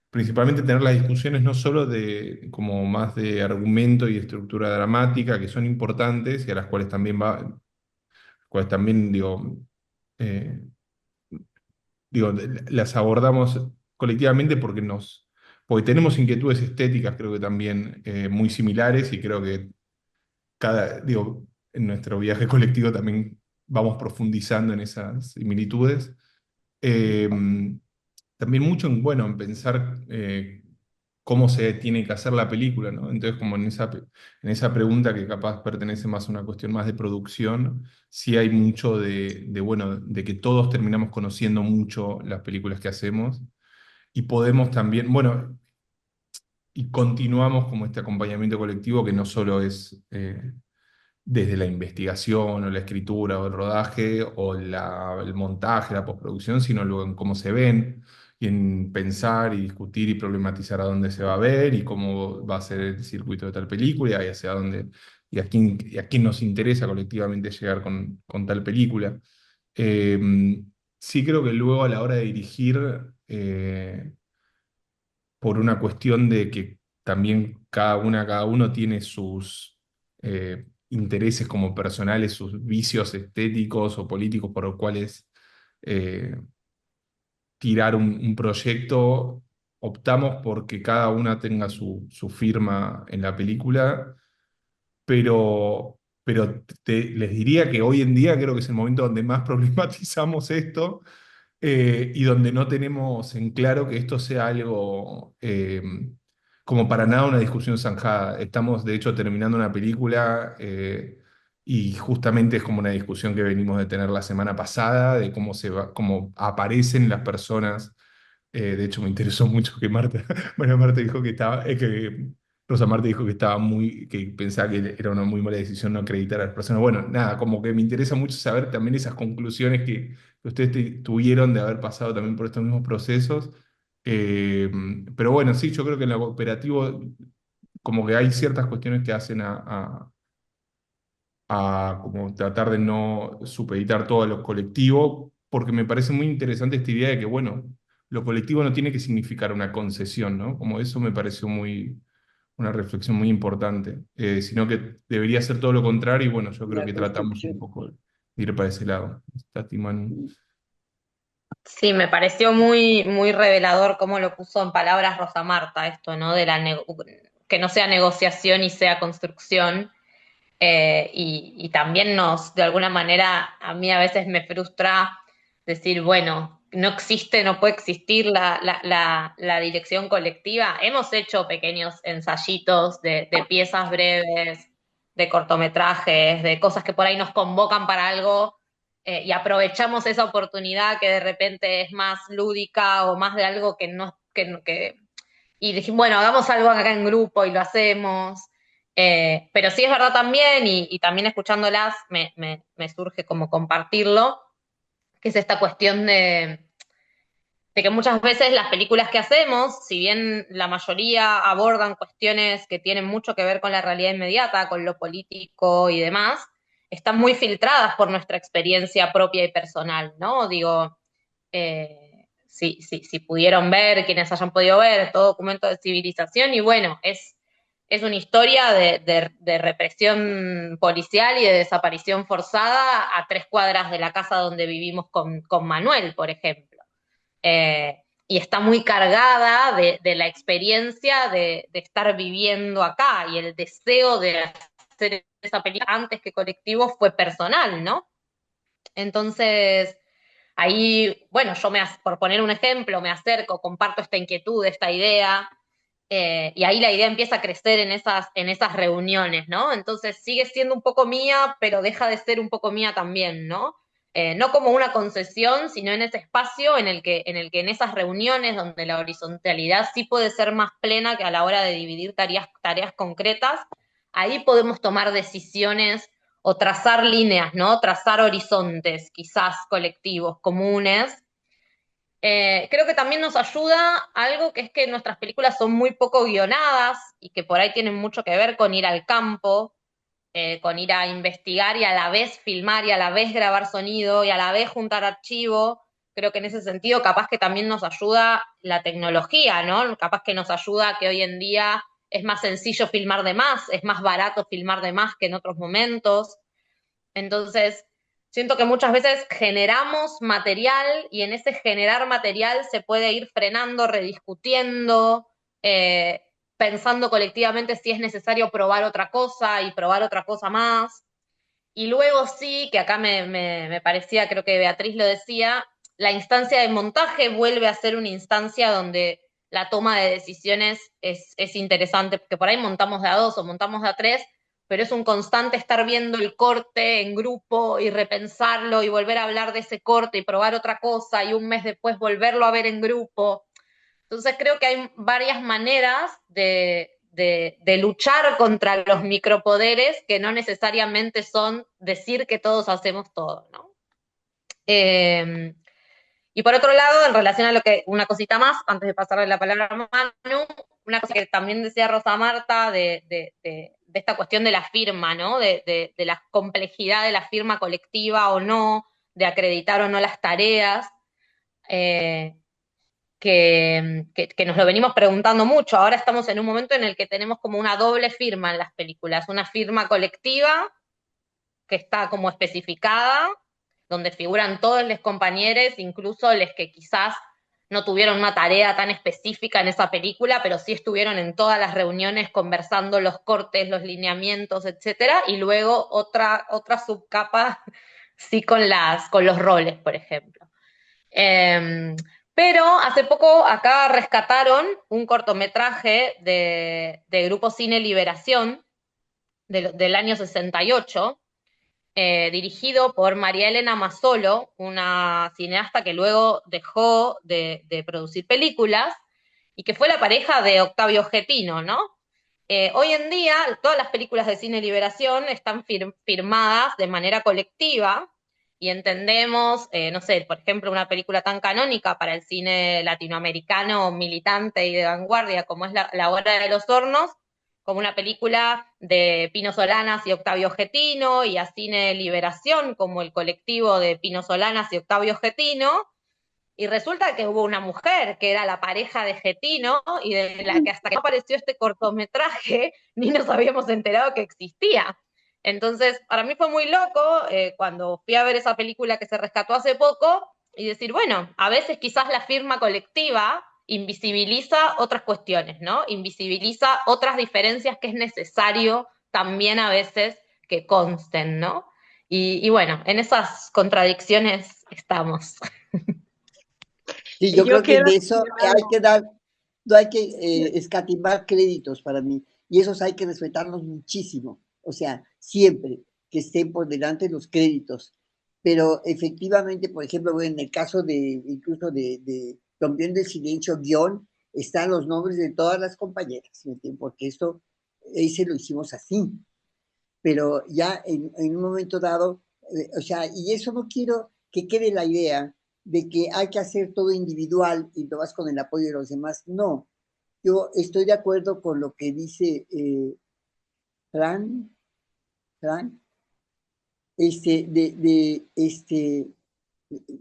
principalmente tener las discusiones no solo de como más de argumento y estructura dramática, que son importantes y a las cuales también eh, las abordamos colectivamente porque tenemos inquietudes estéticas, creo que también muy similares y creo que en nuestro viaje colectivo también vamos profundizando en esas similitudes. Eh, También mucho bueno, en pensar cómo se tiene que hacer la película, ¿no? Entonces, como en esa pregunta que capaz pertenece más a una cuestión más de producción, sí hay mucho bueno, de que todos terminamos conociendo mucho las películas que hacemos y podemos también, bueno, y continuamos como este acompañamiento colectivo que no solo es desde la investigación o la escritura o el rodaje o el montaje, la postproducción, sino luego en cómo se ven y en pensar y discutir y problematizar a dónde se va a ver y cómo va a ser el circuito de tal película y hacia dónde y a quién nos interesa colectivamente llegar con tal película. Eh, sí creo que luego a la hora de dirigir, por una cuestión de que también cada uno tiene sus intereses como personales, sus vicios estéticos o políticos por los cuales eh, tirar un proyecto, optamos porque cada una tenga su firma en la película, pero les diría que hoy en día creo que es el momento donde más problematizamos esto y donde no tenemos en claro que esto sea algo como para nada una discusión zanjada. Estamos, de hecho, terminando una película y justamente es como una discusión que venimos de tener la semana pasada, de cómo aparecen las personas. De hecho, me interesó mucho que Marta, bueno, Marta dijo que estaba, que Rosa Marta dijo que que pensaba que era una muy mala decisión no acreditar a las personas. Bueno, nada, como que me interesa mucho saber también esas conclusiones que ustedes tuvieron de haber pasado también por estos mismos procesos. Eh, pero bueno, sí, yo creo que en lo cooperativo como que hay ciertas cuestiones que hacen a como tratar de no supeditar todo a lo colectivo, porque me parece muy interesante esta idea de que, bueno, lo colectivo no tiene que significar una concesión, ¿no? Como eso me pareció una reflexión muy importante, sino que debería ser todo lo contrario y bueno, yo creo La que tratamos un construcción. poco de ir para ese lado. Tati, Manu. Sí, me pareció muy revelador cómo lo puso en palabras Rosa Marta, esto, ¿no? Que no sea negociación y sea construcción. Y también de alguna manera, a mí a veces me frustra decir, bueno, no existe, no puede existir la dirección colectiva. Hemos hecho pequeños ensayitos de piezas breves, de cortometrajes, de cosas que por ahí nos convocan para algo, y aprovechamos esa oportunidad que de repente es más lúdica o más de algo que no, y dijimos, bueno, hagamos algo acá en grupo y lo hacemos. Pero sí es verdad también, y también escuchándolas me surge como compartirlo, que es esta cuestión de que muchas veces las películas que hacemos, si bien la mayoría abordan cuestiones que tienen mucho que ver con la realidad inmediata, con lo político y demás, están muy filtradas por nuestra experiencia propia y personal, ¿no? Digo, si pudieron ver, quienes hayan podido ver, todo documento de civilización, y bueno, es una historia de represión policial y de desaparición forzada a 3 cuadras de la casa donde vivimos con Manuel, por ejemplo. Y está muy cargada de la experiencia de estar viviendo acá, y el deseo de hacer esa película antes que colectivo fue personal, ¿no? Entonces, ahí, bueno, por poner un ejemplo, me acerco, comparto esta inquietud, esta idea, y ahí la idea empieza a crecer en esas reuniones, ¿no? Entonces sigue siendo un poco mía, pero deja de ser un poco mía también, ¿no? No como una concesión, sino en ese espacio en el que en esas reuniones donde la horizontalidad sí puede ser más plena que a la hora de dividir tareas concretas, ahí podemos tomar decisiones o trazar líneas, ¿no? Trazar horizontes, quizás colectivos, comunes. Creo que también nos ayuda algo que es que nuestras películas son muy poco guionadas y que por ahí tienen mucho que ver con ir al campo, con ir a investigar y a la vez filmar y a la vez grabar sonido y a la vez juntar archivo. Creo que en ese sentido capaz que también nos ayuda la tecnología, ¿no? Capaz que nos ayuda que hoy en día es más sencillo filmar de más, es más barato filmar de más que en otros momentos. Entonces, siento que muchas veces generamos material y en ese generar material se puede ir frenando, rediscutiendo, eh, pensando colectivamente si es necesario probar otra cosa y probar otra cosa más. Y luego sí, que acá me parecía, creo que Beatriz lo decía, la instancia de montaje vuelve a ser una instancia donde la toma de decisiones es interesante, porque por ahí montamos de a dos o montamos de a tres, pero es un constante estar viendo el corte en grupo y repensarlo y volver a hablar de ese corte y probar otra cosa y un mes después volverlo a ver en grupo. Entonces creo que hay varias maneras de luchar contra los micropoderes que no necesariamente son decir que todos hacemos todo, ¿no? Eh, y por otro lado, en relación a una cosita más, antes de pasarle la palabra a Manu, una cosa que también decía Rosa Marta de esta cuestión de la firma, ¿no? De la complejidad de la firma colectiva o no, de acreditar o no las tareas. Que nos lo venimos preguntando mucho. Ahora estamos en un momento en el que tenemos como una doble firma en las películas, una firma colectiva que está como especificada, donde figuran todos los compañeros, incluso los que quizás no tuvieron una tarea tan específica en esa película, pero sí estuvieron en todas las reuniones conversando los cortes, los lineamientos, etcétera, y luego otra subcapa sí con los roles, por ejemplo. Pero hace poco acá rescataron un cortometraje de Grupo Cine Liberación del año 68, dirigido por María Elena Mazzolo, una cineasta que luego dejó de producir películas y que fue la pareja de Octavio Getino, ¿no? Hoy en día, todas las películas de Cine Liberación están firmadas de manera colectiva y entendemos, no sé, por ejemplo, una película tan canónica para el cine latinoamericano militante y de vanguardia como es La Hora de los Hornos, como una película de Pino Solanas y Octavio Getino, y a Cine Liberación como el colectivo de Pino Solanas y Octavio Getino, y resulta que hubo una mujer que era la pareja de Getino y de la que hasta que no apareció este cortometraje ni nos habíamos enterado que existía. Entonces, para mí fue muy loco cuando fui a ver esa película que se rescató hace poco y decir, bueno, a veces quizás la firma colectiva invisibiliza otras cuestiones, ¿no? Invisibiliza otras diferencias que es necesario también a veces que consten, ¿no? Y bueno, en esas contradicciones estamos. Sí, yo Yo creo que quiero de eso decir hay algo. que dar, no hay que escatimar créditos para mí, y esos hay que respetarlos muchísimo, o sea, siempre que estén por delante los créditos. Pero efectivamente, por ejemplo, bueno, en el caso de incluso de Rompiendo el Silencio guión, están los nombres de todas las compañeras, ¿me entiendes? Porque esto, ese lo hicimos así, pero ya en un momento dado, o sea, y eso no quiero que quede la idea de que hay que hacer todo individual y lo vas con el apoyo de los demás. No, yo estoy de acuerdo con lo que dice Fran, Fran,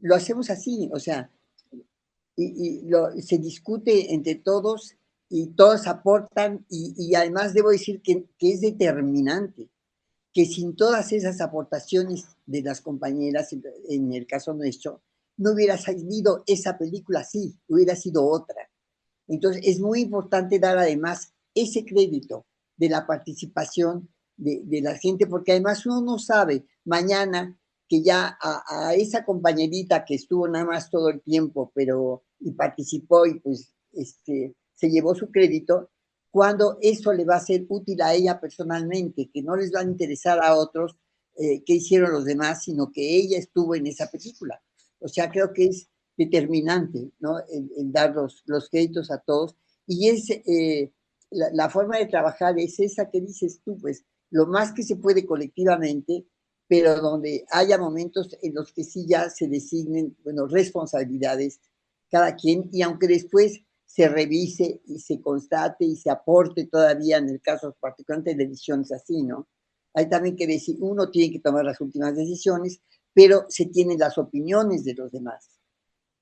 lo hacemos así, o sea, se discute entre todos y todos aportan y además debo decir que es determinante que sin todas esas aportaciones de las compañeras, en el caso nuestro, no hubiera salido esa película así, hubiera sido otra. Entonces, es muy importante dar además ese crédito de la participación de la gente, porque además uno no sabe mañana que ya a esa compañerita que estuvo nada más todo el tiempo, pero y participó y pues se llevó su crédito, cuando eso le va a ser útil a ella personalmente, que no les va a interesar a otros qué hicieron los demás, sino que ella estuvo en esa película. O sea, creo que es determinante, ¿no? El dar los créditos a todos. Y es la forma de trabajar es esa que dices tú, pues, lo más que se puede colectivamente, pero donde haya momentos en los que sí ya se designen, bueno, responsabilidades cada quien, y aunque después se revise y se constate y se aporte todavía en el caso particularmente de decisiones así, ¿no? Hay también que decir, uno tiene que tomar las últimas decisiones, pero se tienen las opiniones de los demás.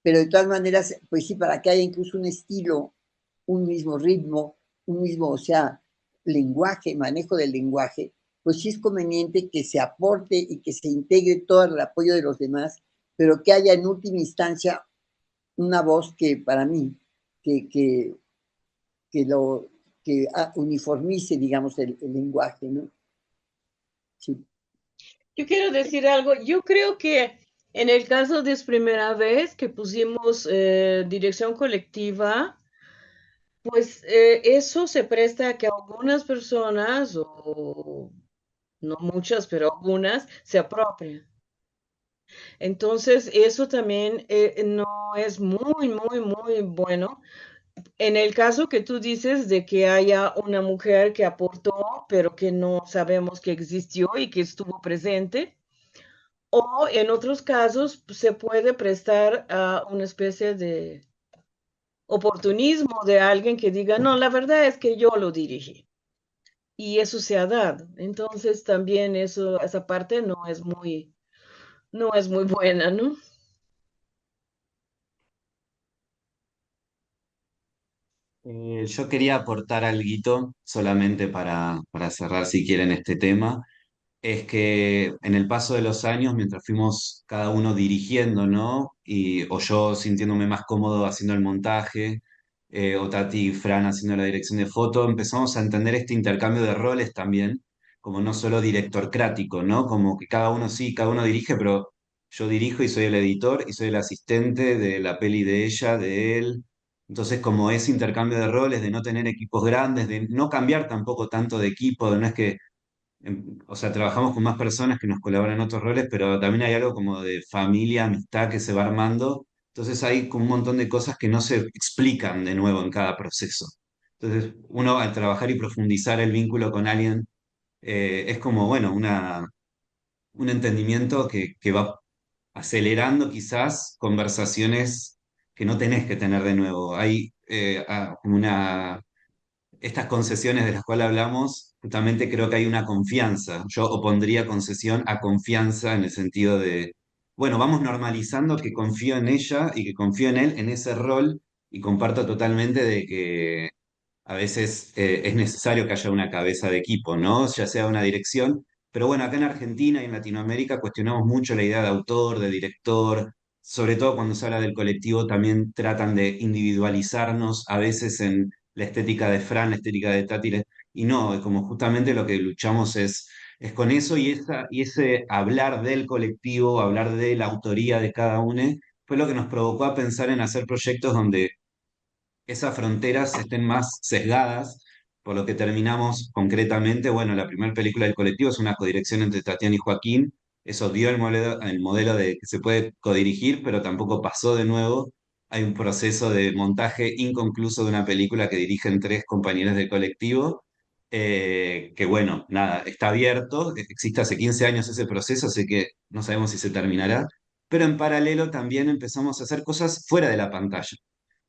Pero de todas maneras, pues sí, para que haya incluso un estilo, un mismo ritmo, un mismo, o sea, lenguaje, manejo del lenguaje, pues sí es conveniente que se aporte y que se integre todo el apoyo de los demás, pero que haya en última instancia una voz que para mí, que, que, que lo que uniformice, digamos, el lenguaje, ¿no? Sí. Yo quiero decir algo. Yo creo que en el caso de Es Primera Vez que pusimos dirección colectiva, pues eso se presta a que algunas personas, o no muchas, pero algunas, se apropien. Entonces, eso también no es muy bueno. En el caso que tú dices de que haya una mujer que aportó, pero que no sabemos que existió y que estuvo presente, o en otros casos pues, se puede prestar a una especie de oportunismo de alguien que diga, no, la verdad es que yo lo dirigí. Y eso se ha dado. Entonces también eso, esa parte no es muy buena, ¿no? Yo quería aportar algo solamente para cerrar, si quieren, este tema. Es que en el paso de los años, mientras fuimos cada uno dirigiendo, ¿no? O yo sintiéndome más cómodo haciendo el montaje, o Tati y Fran haciendo la dirección de foto, empezamos a entender este intercambio de roles también, como no solo directorcrático, ¿no? Como que cada uno sí, cada uno dirige, pero yo dirijo y soy el editor y soy el asistente de la peli de ella, de él. Entonces, como ese intercambio de roles, de no tener equipos grandes, de no cambiar tampoco tanto de equipo, de no es que o sea, trabajamos con más personas que nos colaboran en otros roles, pero también hay algo como de familia, amistad que se va armando. Entonces hay como un montón de cosas que no se explican de nuevo en cada proceso. Entonces, uno al trabajar y profundizar el vínculo con alguien, es como, bueno, un entendimiento que va acelerando quizás conversaciones que no tenés que tener de nuevo. Hay estas concesiones de las cuales hablamos, justamente creo que hay una confianza. Yo opondría concesión a confianza en el sentido de, bueno, vamos normalizando que confío en ella y que confío en él en ese rol y comparto totalmente de que a veces es necesario que haya una cabeza de equipo, ¿no? Ya sea una dirección. Pero bueno, acá en Argentina y en Latinoamérica cuestionamos mucho la idea de autor, de director, sobre todo cuando se habla del colectivo, también tratan de individualizarnos a veces en la estética de Fran, la estética de Tati, y no, es como justamente lo que luchamos es con eso y ese hablar del colectivo, hablar de la autoría de cada uno, fue lo que nos provocó a pensar en hacer proyectos donde esas fronteras estén más sesgadas, por lo que terminamos concretamente, bueno, la primera película del colectivo es una codirección entre Tatiana y Joaquín, eso dio el modelo de que se puede codirigir, pero tampoco pasó de nuevo. Hay un proceso de montaje inconcluso de una película que dirigen tres compañeros del colectivo, que bueno, nada, está abierto, existe hace 15 años ese proceso, así que no sabemos si se terminará, pero en paralelo también empezamos a hacer cosas fuera de la pantalla.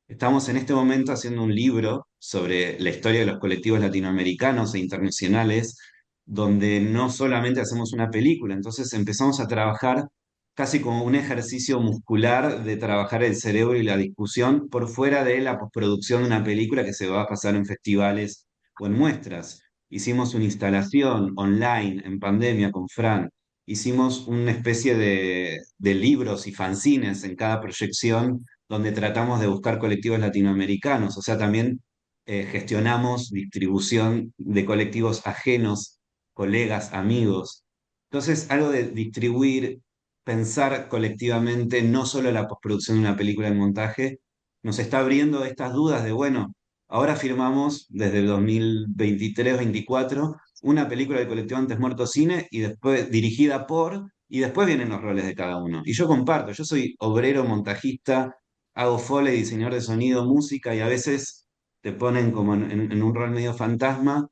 Estamos en este momento haciendo un libro sobre la historia de los colectivos latinoamericanos e internacionales, donde no solamente hacemos una película, entonces empezamos a trabajar casi como un ejercicio muscular de trabajar el cerebro y la discusión por fuera de la postproducción de una película que se va a pasar en festivales o en muestras. Hicimos una instalación online en pandemia con Fran, hicimos una especie de libros y fanzines en cada proyección donde tratamos de buscar colectivos latinoamericanos, o sea, también gestionamos distribución de colectivos ajenos, colegas, amigos. Entonces, algo de distribuir, pensar colectivamente, no solo la postproducción de una película en montaje, nos está abriendo estas dudas de, bueno, ahora firmamos desde el 2023-24 una película del colectivo Antes Muerto Cine y después dirigida por, y después vienen los roles de cada uno. Y yo comparto, yo soy obrero, montajista, hago foley, diseñador de sonido, música, y a veces te ponen como en un rol medio fantasma,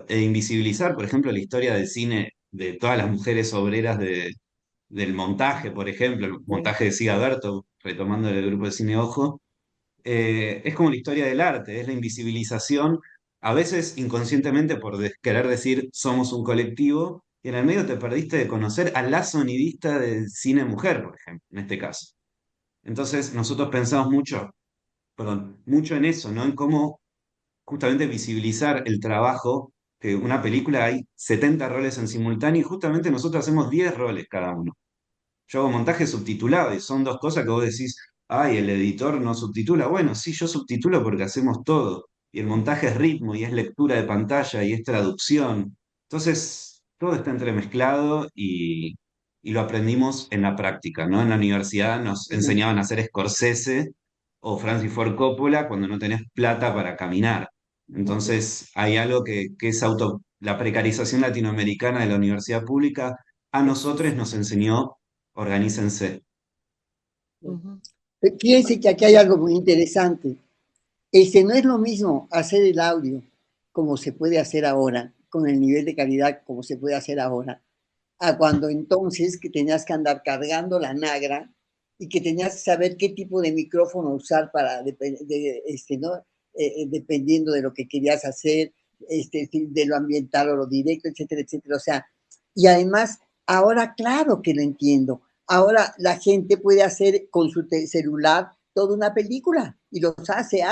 e invisibilizar, por ejemplo, la historia del cine de todas las mujeres obreras del montaje, por ejemplo, el montaje de Siga Berto, retomando el grupo de cine Ojo, es como la historia del arte, es la invisibilización, a veces inconscientemente por querer decir somos un colectivo, y en el medio te perdiste de conocer a la sonidista del cine mujer, por ejemplo, en este caso. Entonces nosotros pensamos mucho en eso, ¿no? En cómo justamente visibilizar el trabajo, que una película hay 70 roles en simultáneo y justamente nosotros hacemos 10 roles cada uno. Yo hago montaje subtitulado y son dos cosas que vos decís, ay, el editor no subtitula. Bueno, sí, yo subtitulo porque hacemos todo. Y el montaje es ritmo y es lectura de pantalla y es traducción. Entonces, todo está entremezclado y lo aprendimos en la práctica, ¿no? En la universidad nos enseñaban a hacer Scorsese o Francis Ford Coppola cuando no tenés plata para caminar. Entonces, hay algo que es la precarización latinoamericana de la universidad pública a nosotros nos enseñó organícense. Ujú. Fíjense que aquí hay algo muy interesante. No es lo mismo hacer el audio como se puede hacer ahora, con el nivel de calidad como se puede hacer ahora, a cuando entonces que tenías que andar cargando la nagra y que tenías que saber qué tipo de micrófono usar para, ¿no? Dependiendo de lo que querías hacer, de lo ambiental o lo directo, etcétera, etcétera. O sea, y además, ahora claro que lo entiendo. Ahora la gente puede hacer con su celular toda una película y los hace.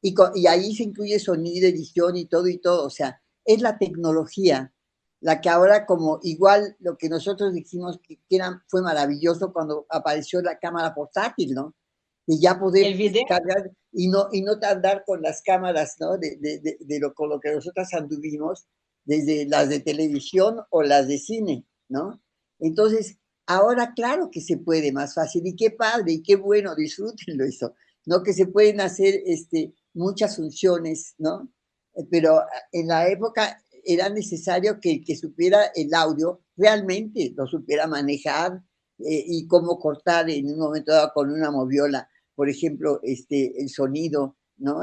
Y ahí se incluye sonido, edición y todo. O sea, es la tecnología la que ahora como igual lo que nosotros dijimos fue maravilloso cuando apareció la cámara portátil, ¿no? Y ya El poder video, cargar y no tardar con las cámaras, ¿no? Con lo que nosotras anduvimos, desde las de televisión o las de cine, ¿no? Entonces, ahora claro que se puede más fácil y qué padre y qué bueno, disfrútenlo eso, ¿no? Que se pueden hacer muchas funciones, ¿no? Pero en la época era necesario que el que supiera el audio realmente lo supiera manejar y cómo cortar en un momento dado con una moviola, por ejemplo, el sonido ¿no?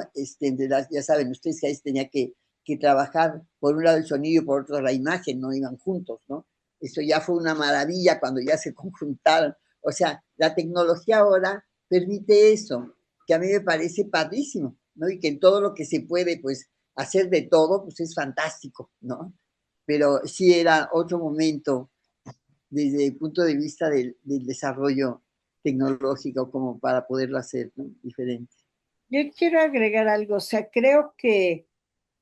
Ya saben ustedes que ahí tenía que trabajar por un lado el sonido y por otro la imagen, no iban juntos, ¿no? Eso ya fue una maravilla cuando ya se conjuntaron. O sea, la tecnología ahora permite eso, que a mí me parece padrísimo, ¿no? Y que en todo lo que se puede, pues, hacer de todo, pues es fantástico, ¿no? Pero sí era otro momento desde el punto de vista del desarrollo tecnológico como para poderlo hacer, ¿no? Diferente. Yo quiero agregar algo, o sea, creo que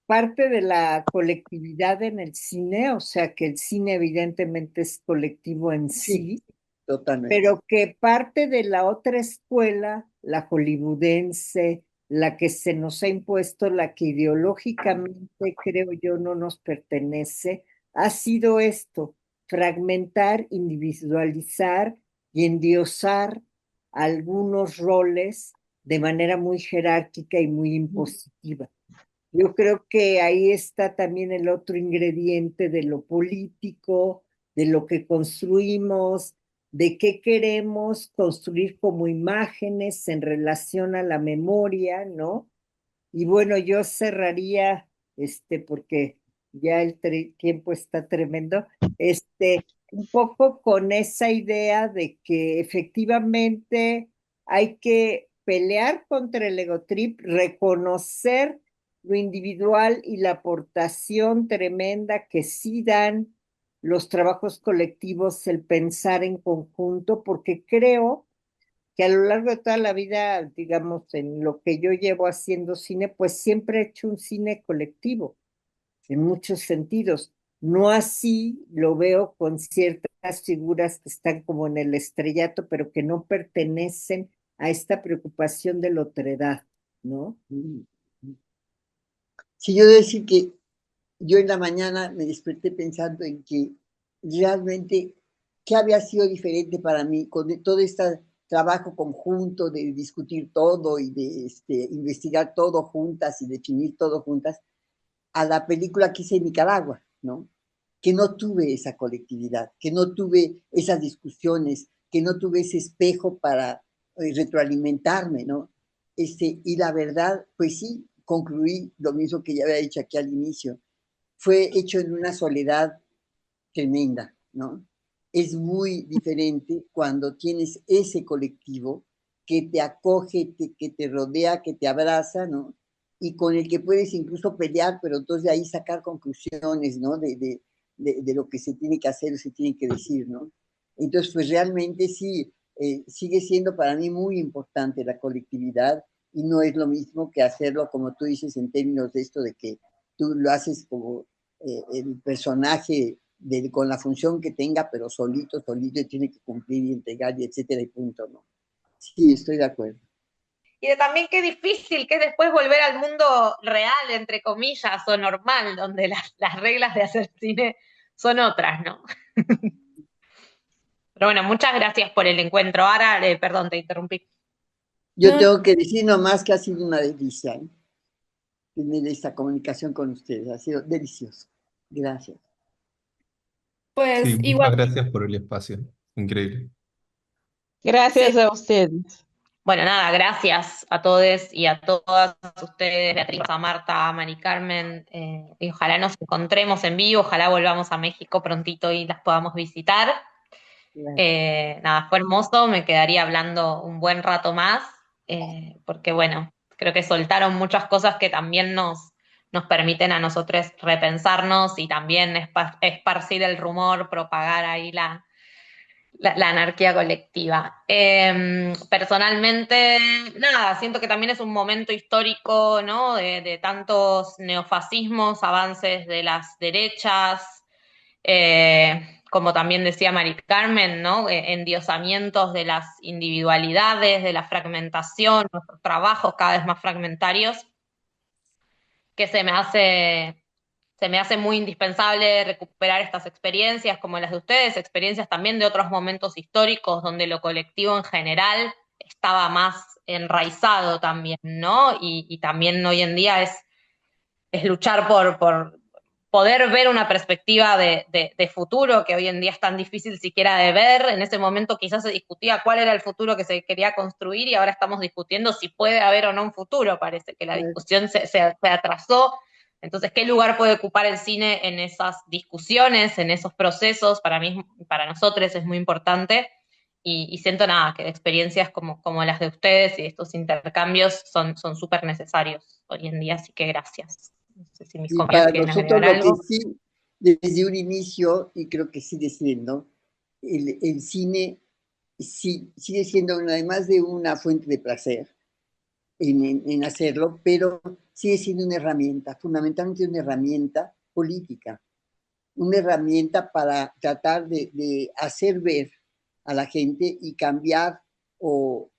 parte de la colectividad en el cine, o sea, que el cine evidentemente es colectivo en Sí, sí, totalmente. pero que parte de la otra escuela, la hollywoodense, la que se nos ha impuesto, la que ideológicamente creo yo no nos pertenece, ha sido esto, fragmentar, individualizar y endiosar algunos roles de manera muy jerárquica y muy impositiva. Yo creo que ahí está también el otro ingrediente de lo político, de lo que construimos, de qué queremos construir como imágenes en relación a la memoria, ¿no? Y bueno, yo cerraría, porque ya el tiempo está tremendo, un poco con esa idea de que efectivamente hay que pelear contra el egotrip, reconocer lo individual y la aportación tremenda que sí dan los trabajos colectivos, el pensar en conjunto, porque creo que a lo largo de toda la vida, digamos, en lo que yo llevo haciendo cine, pues siempre he hecho un cine colectivo, en muchos sentidos. No así lo veo con ciertas figuras que están como en el estrellato, pero que no pertenecen a esta preocupación de la otredad, ¿no? Sí, yo debo decir que yo en la mañana me desperté pensando en que realmente qué había sido diferente para mí con todo este trabajo conjunto de discutir todo y de investigar todo juntas y definir todo juntas, a la película que hice en Nicaragua, ¿no? Que no tuve esa colectividad, que no tuve esas discusiones, que no tuve ese espejo para retroalimentarme, ¿no? Y la verdad, pues sí, concluí lo mismo que ya había dicho aquí al inicio. Fue hecho en una soledad tremenda, ¿no? Es muy diferente cuando tienes ese colectivo que te acoge, que te rodea, que te abraza, ¿no? Y con el que puedes incluso pelear, pero entonces de ahí sacar conclusiones, ¿no? De lo que se tiene que hacer o se tiene que decir, ¿no? Entonces, pues realmente sí, sigue siendo para mí muy importante la colectividad y no es lo mismo que hacerlo, como tú dices, en términos de esto de que tú lo haces como el personaje con la función que tenga, pero solito, solito, y tiene que cumplir y entregar, y etcétera, y punto, ¿no? Sí, estoy de acuerdo. Y de también qué difícil que es después volver al mundo real, entre comillas, o normal, donde las reglas de hacer cine son otras, ¿no? Pero bueno, muchas gracias por el encuentro. Ahora, perdón, te interrumpí. Yo No, tengo que decir nomás que ha sido una delicia, ¿eh? Tener esta comunicación con ustedes, ha sido delicioso. Gracias. pues Sí, igual, muchas gracias por el espacio. Increíble. Gracias sí, a ustedes. Bueno, nada, gracias a todos y a todas ustedes, Beatriz, a Marta, a Mari Carmen, y ojalá nos encontremos en vivo, ojalá volvamos a México prontito y las podamos visitar. Gracias. Nada, fue hermoso, me quedaría hablando un buen rato más, porque bueno, creo que soltaron muchas cosas que también nos permiten a nosotros repensarnos y también esparcir el rumor, propagar ahí la anarquía colectiva. Personalmente, nada, siento que también es un momento histórico, ¿no? De tantos neofascismos, avances de las derechas, como también decía Mari Carmen, ¿no? Endiosamientos de las individualidades, de la fragmentación, nuestros trabajos cada vez más fragmentarios, que se me hace muy indispensable recuperar estas experiencias como las de ustedes, experiencias también de otros momentos históricos donde lo colectivo en general estaba más enraizado también, ¿no? Y también hoy en día es luchar por poder ver una perspectiva de futuro que hoy en día es tan difícil siquiera de ver. En ese momento quizás se discutía cuál era el futuro que se quería construir y ahora estamos discutiendo si puede haber o no un futuro. Parece que la discusión se atrasó. Entonces, ¿qué lugar puede ocupar el cine en esas discusiones, en esos procesos? Para mí, para nosotros es muy importante. Y siento nada, que experiencias como las de ustedes y estos intercambios son súper necesarios hoy en día, así que gracias. No sé si mis Y compañeros para quieren nosotros agregar lo que algo. sí, desde un inicio, y creo que sigue siendo, el cine sí, sigue siendo además de una fuente de placer en hacerlo, pero sigue siendo una herramienta, fundamentalmente una herramienta política, una herramienta para tratar de hacer ver a la gente y cambiar o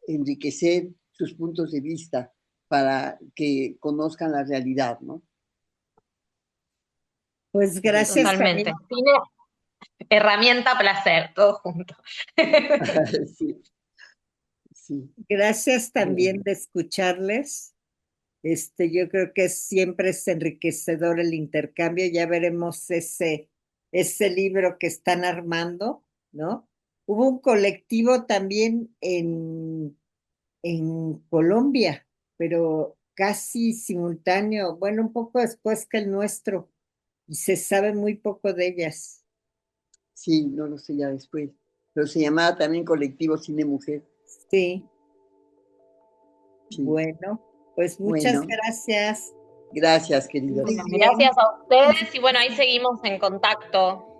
enriquecer sus puntos de vista para que conozcan la realidad, ¿no? Pues gracias Totalmente. también. Cine, herramienta, placer, todo junto. Sí, sí. Gracias también Bueno. de escucharles. Yo creo que siempre es enriquecedor el intercambio. Ya veremos ese libro que están armando, ¿no? Hubo un colectivo también en Colombia, pero casi simultáneo, bueno, un poco después que el nuestro, y se sabe muy poco de ellas. Sí, no lo sé ya después, pero se llamaba también Colectivo Cine Mujer. Sí, Sí. bueno, pues muchas Bueno, gracias. gracias, queridos. Muy Bueno, bien. gracias a ustedes y bueno, ahí seguimos en contacto.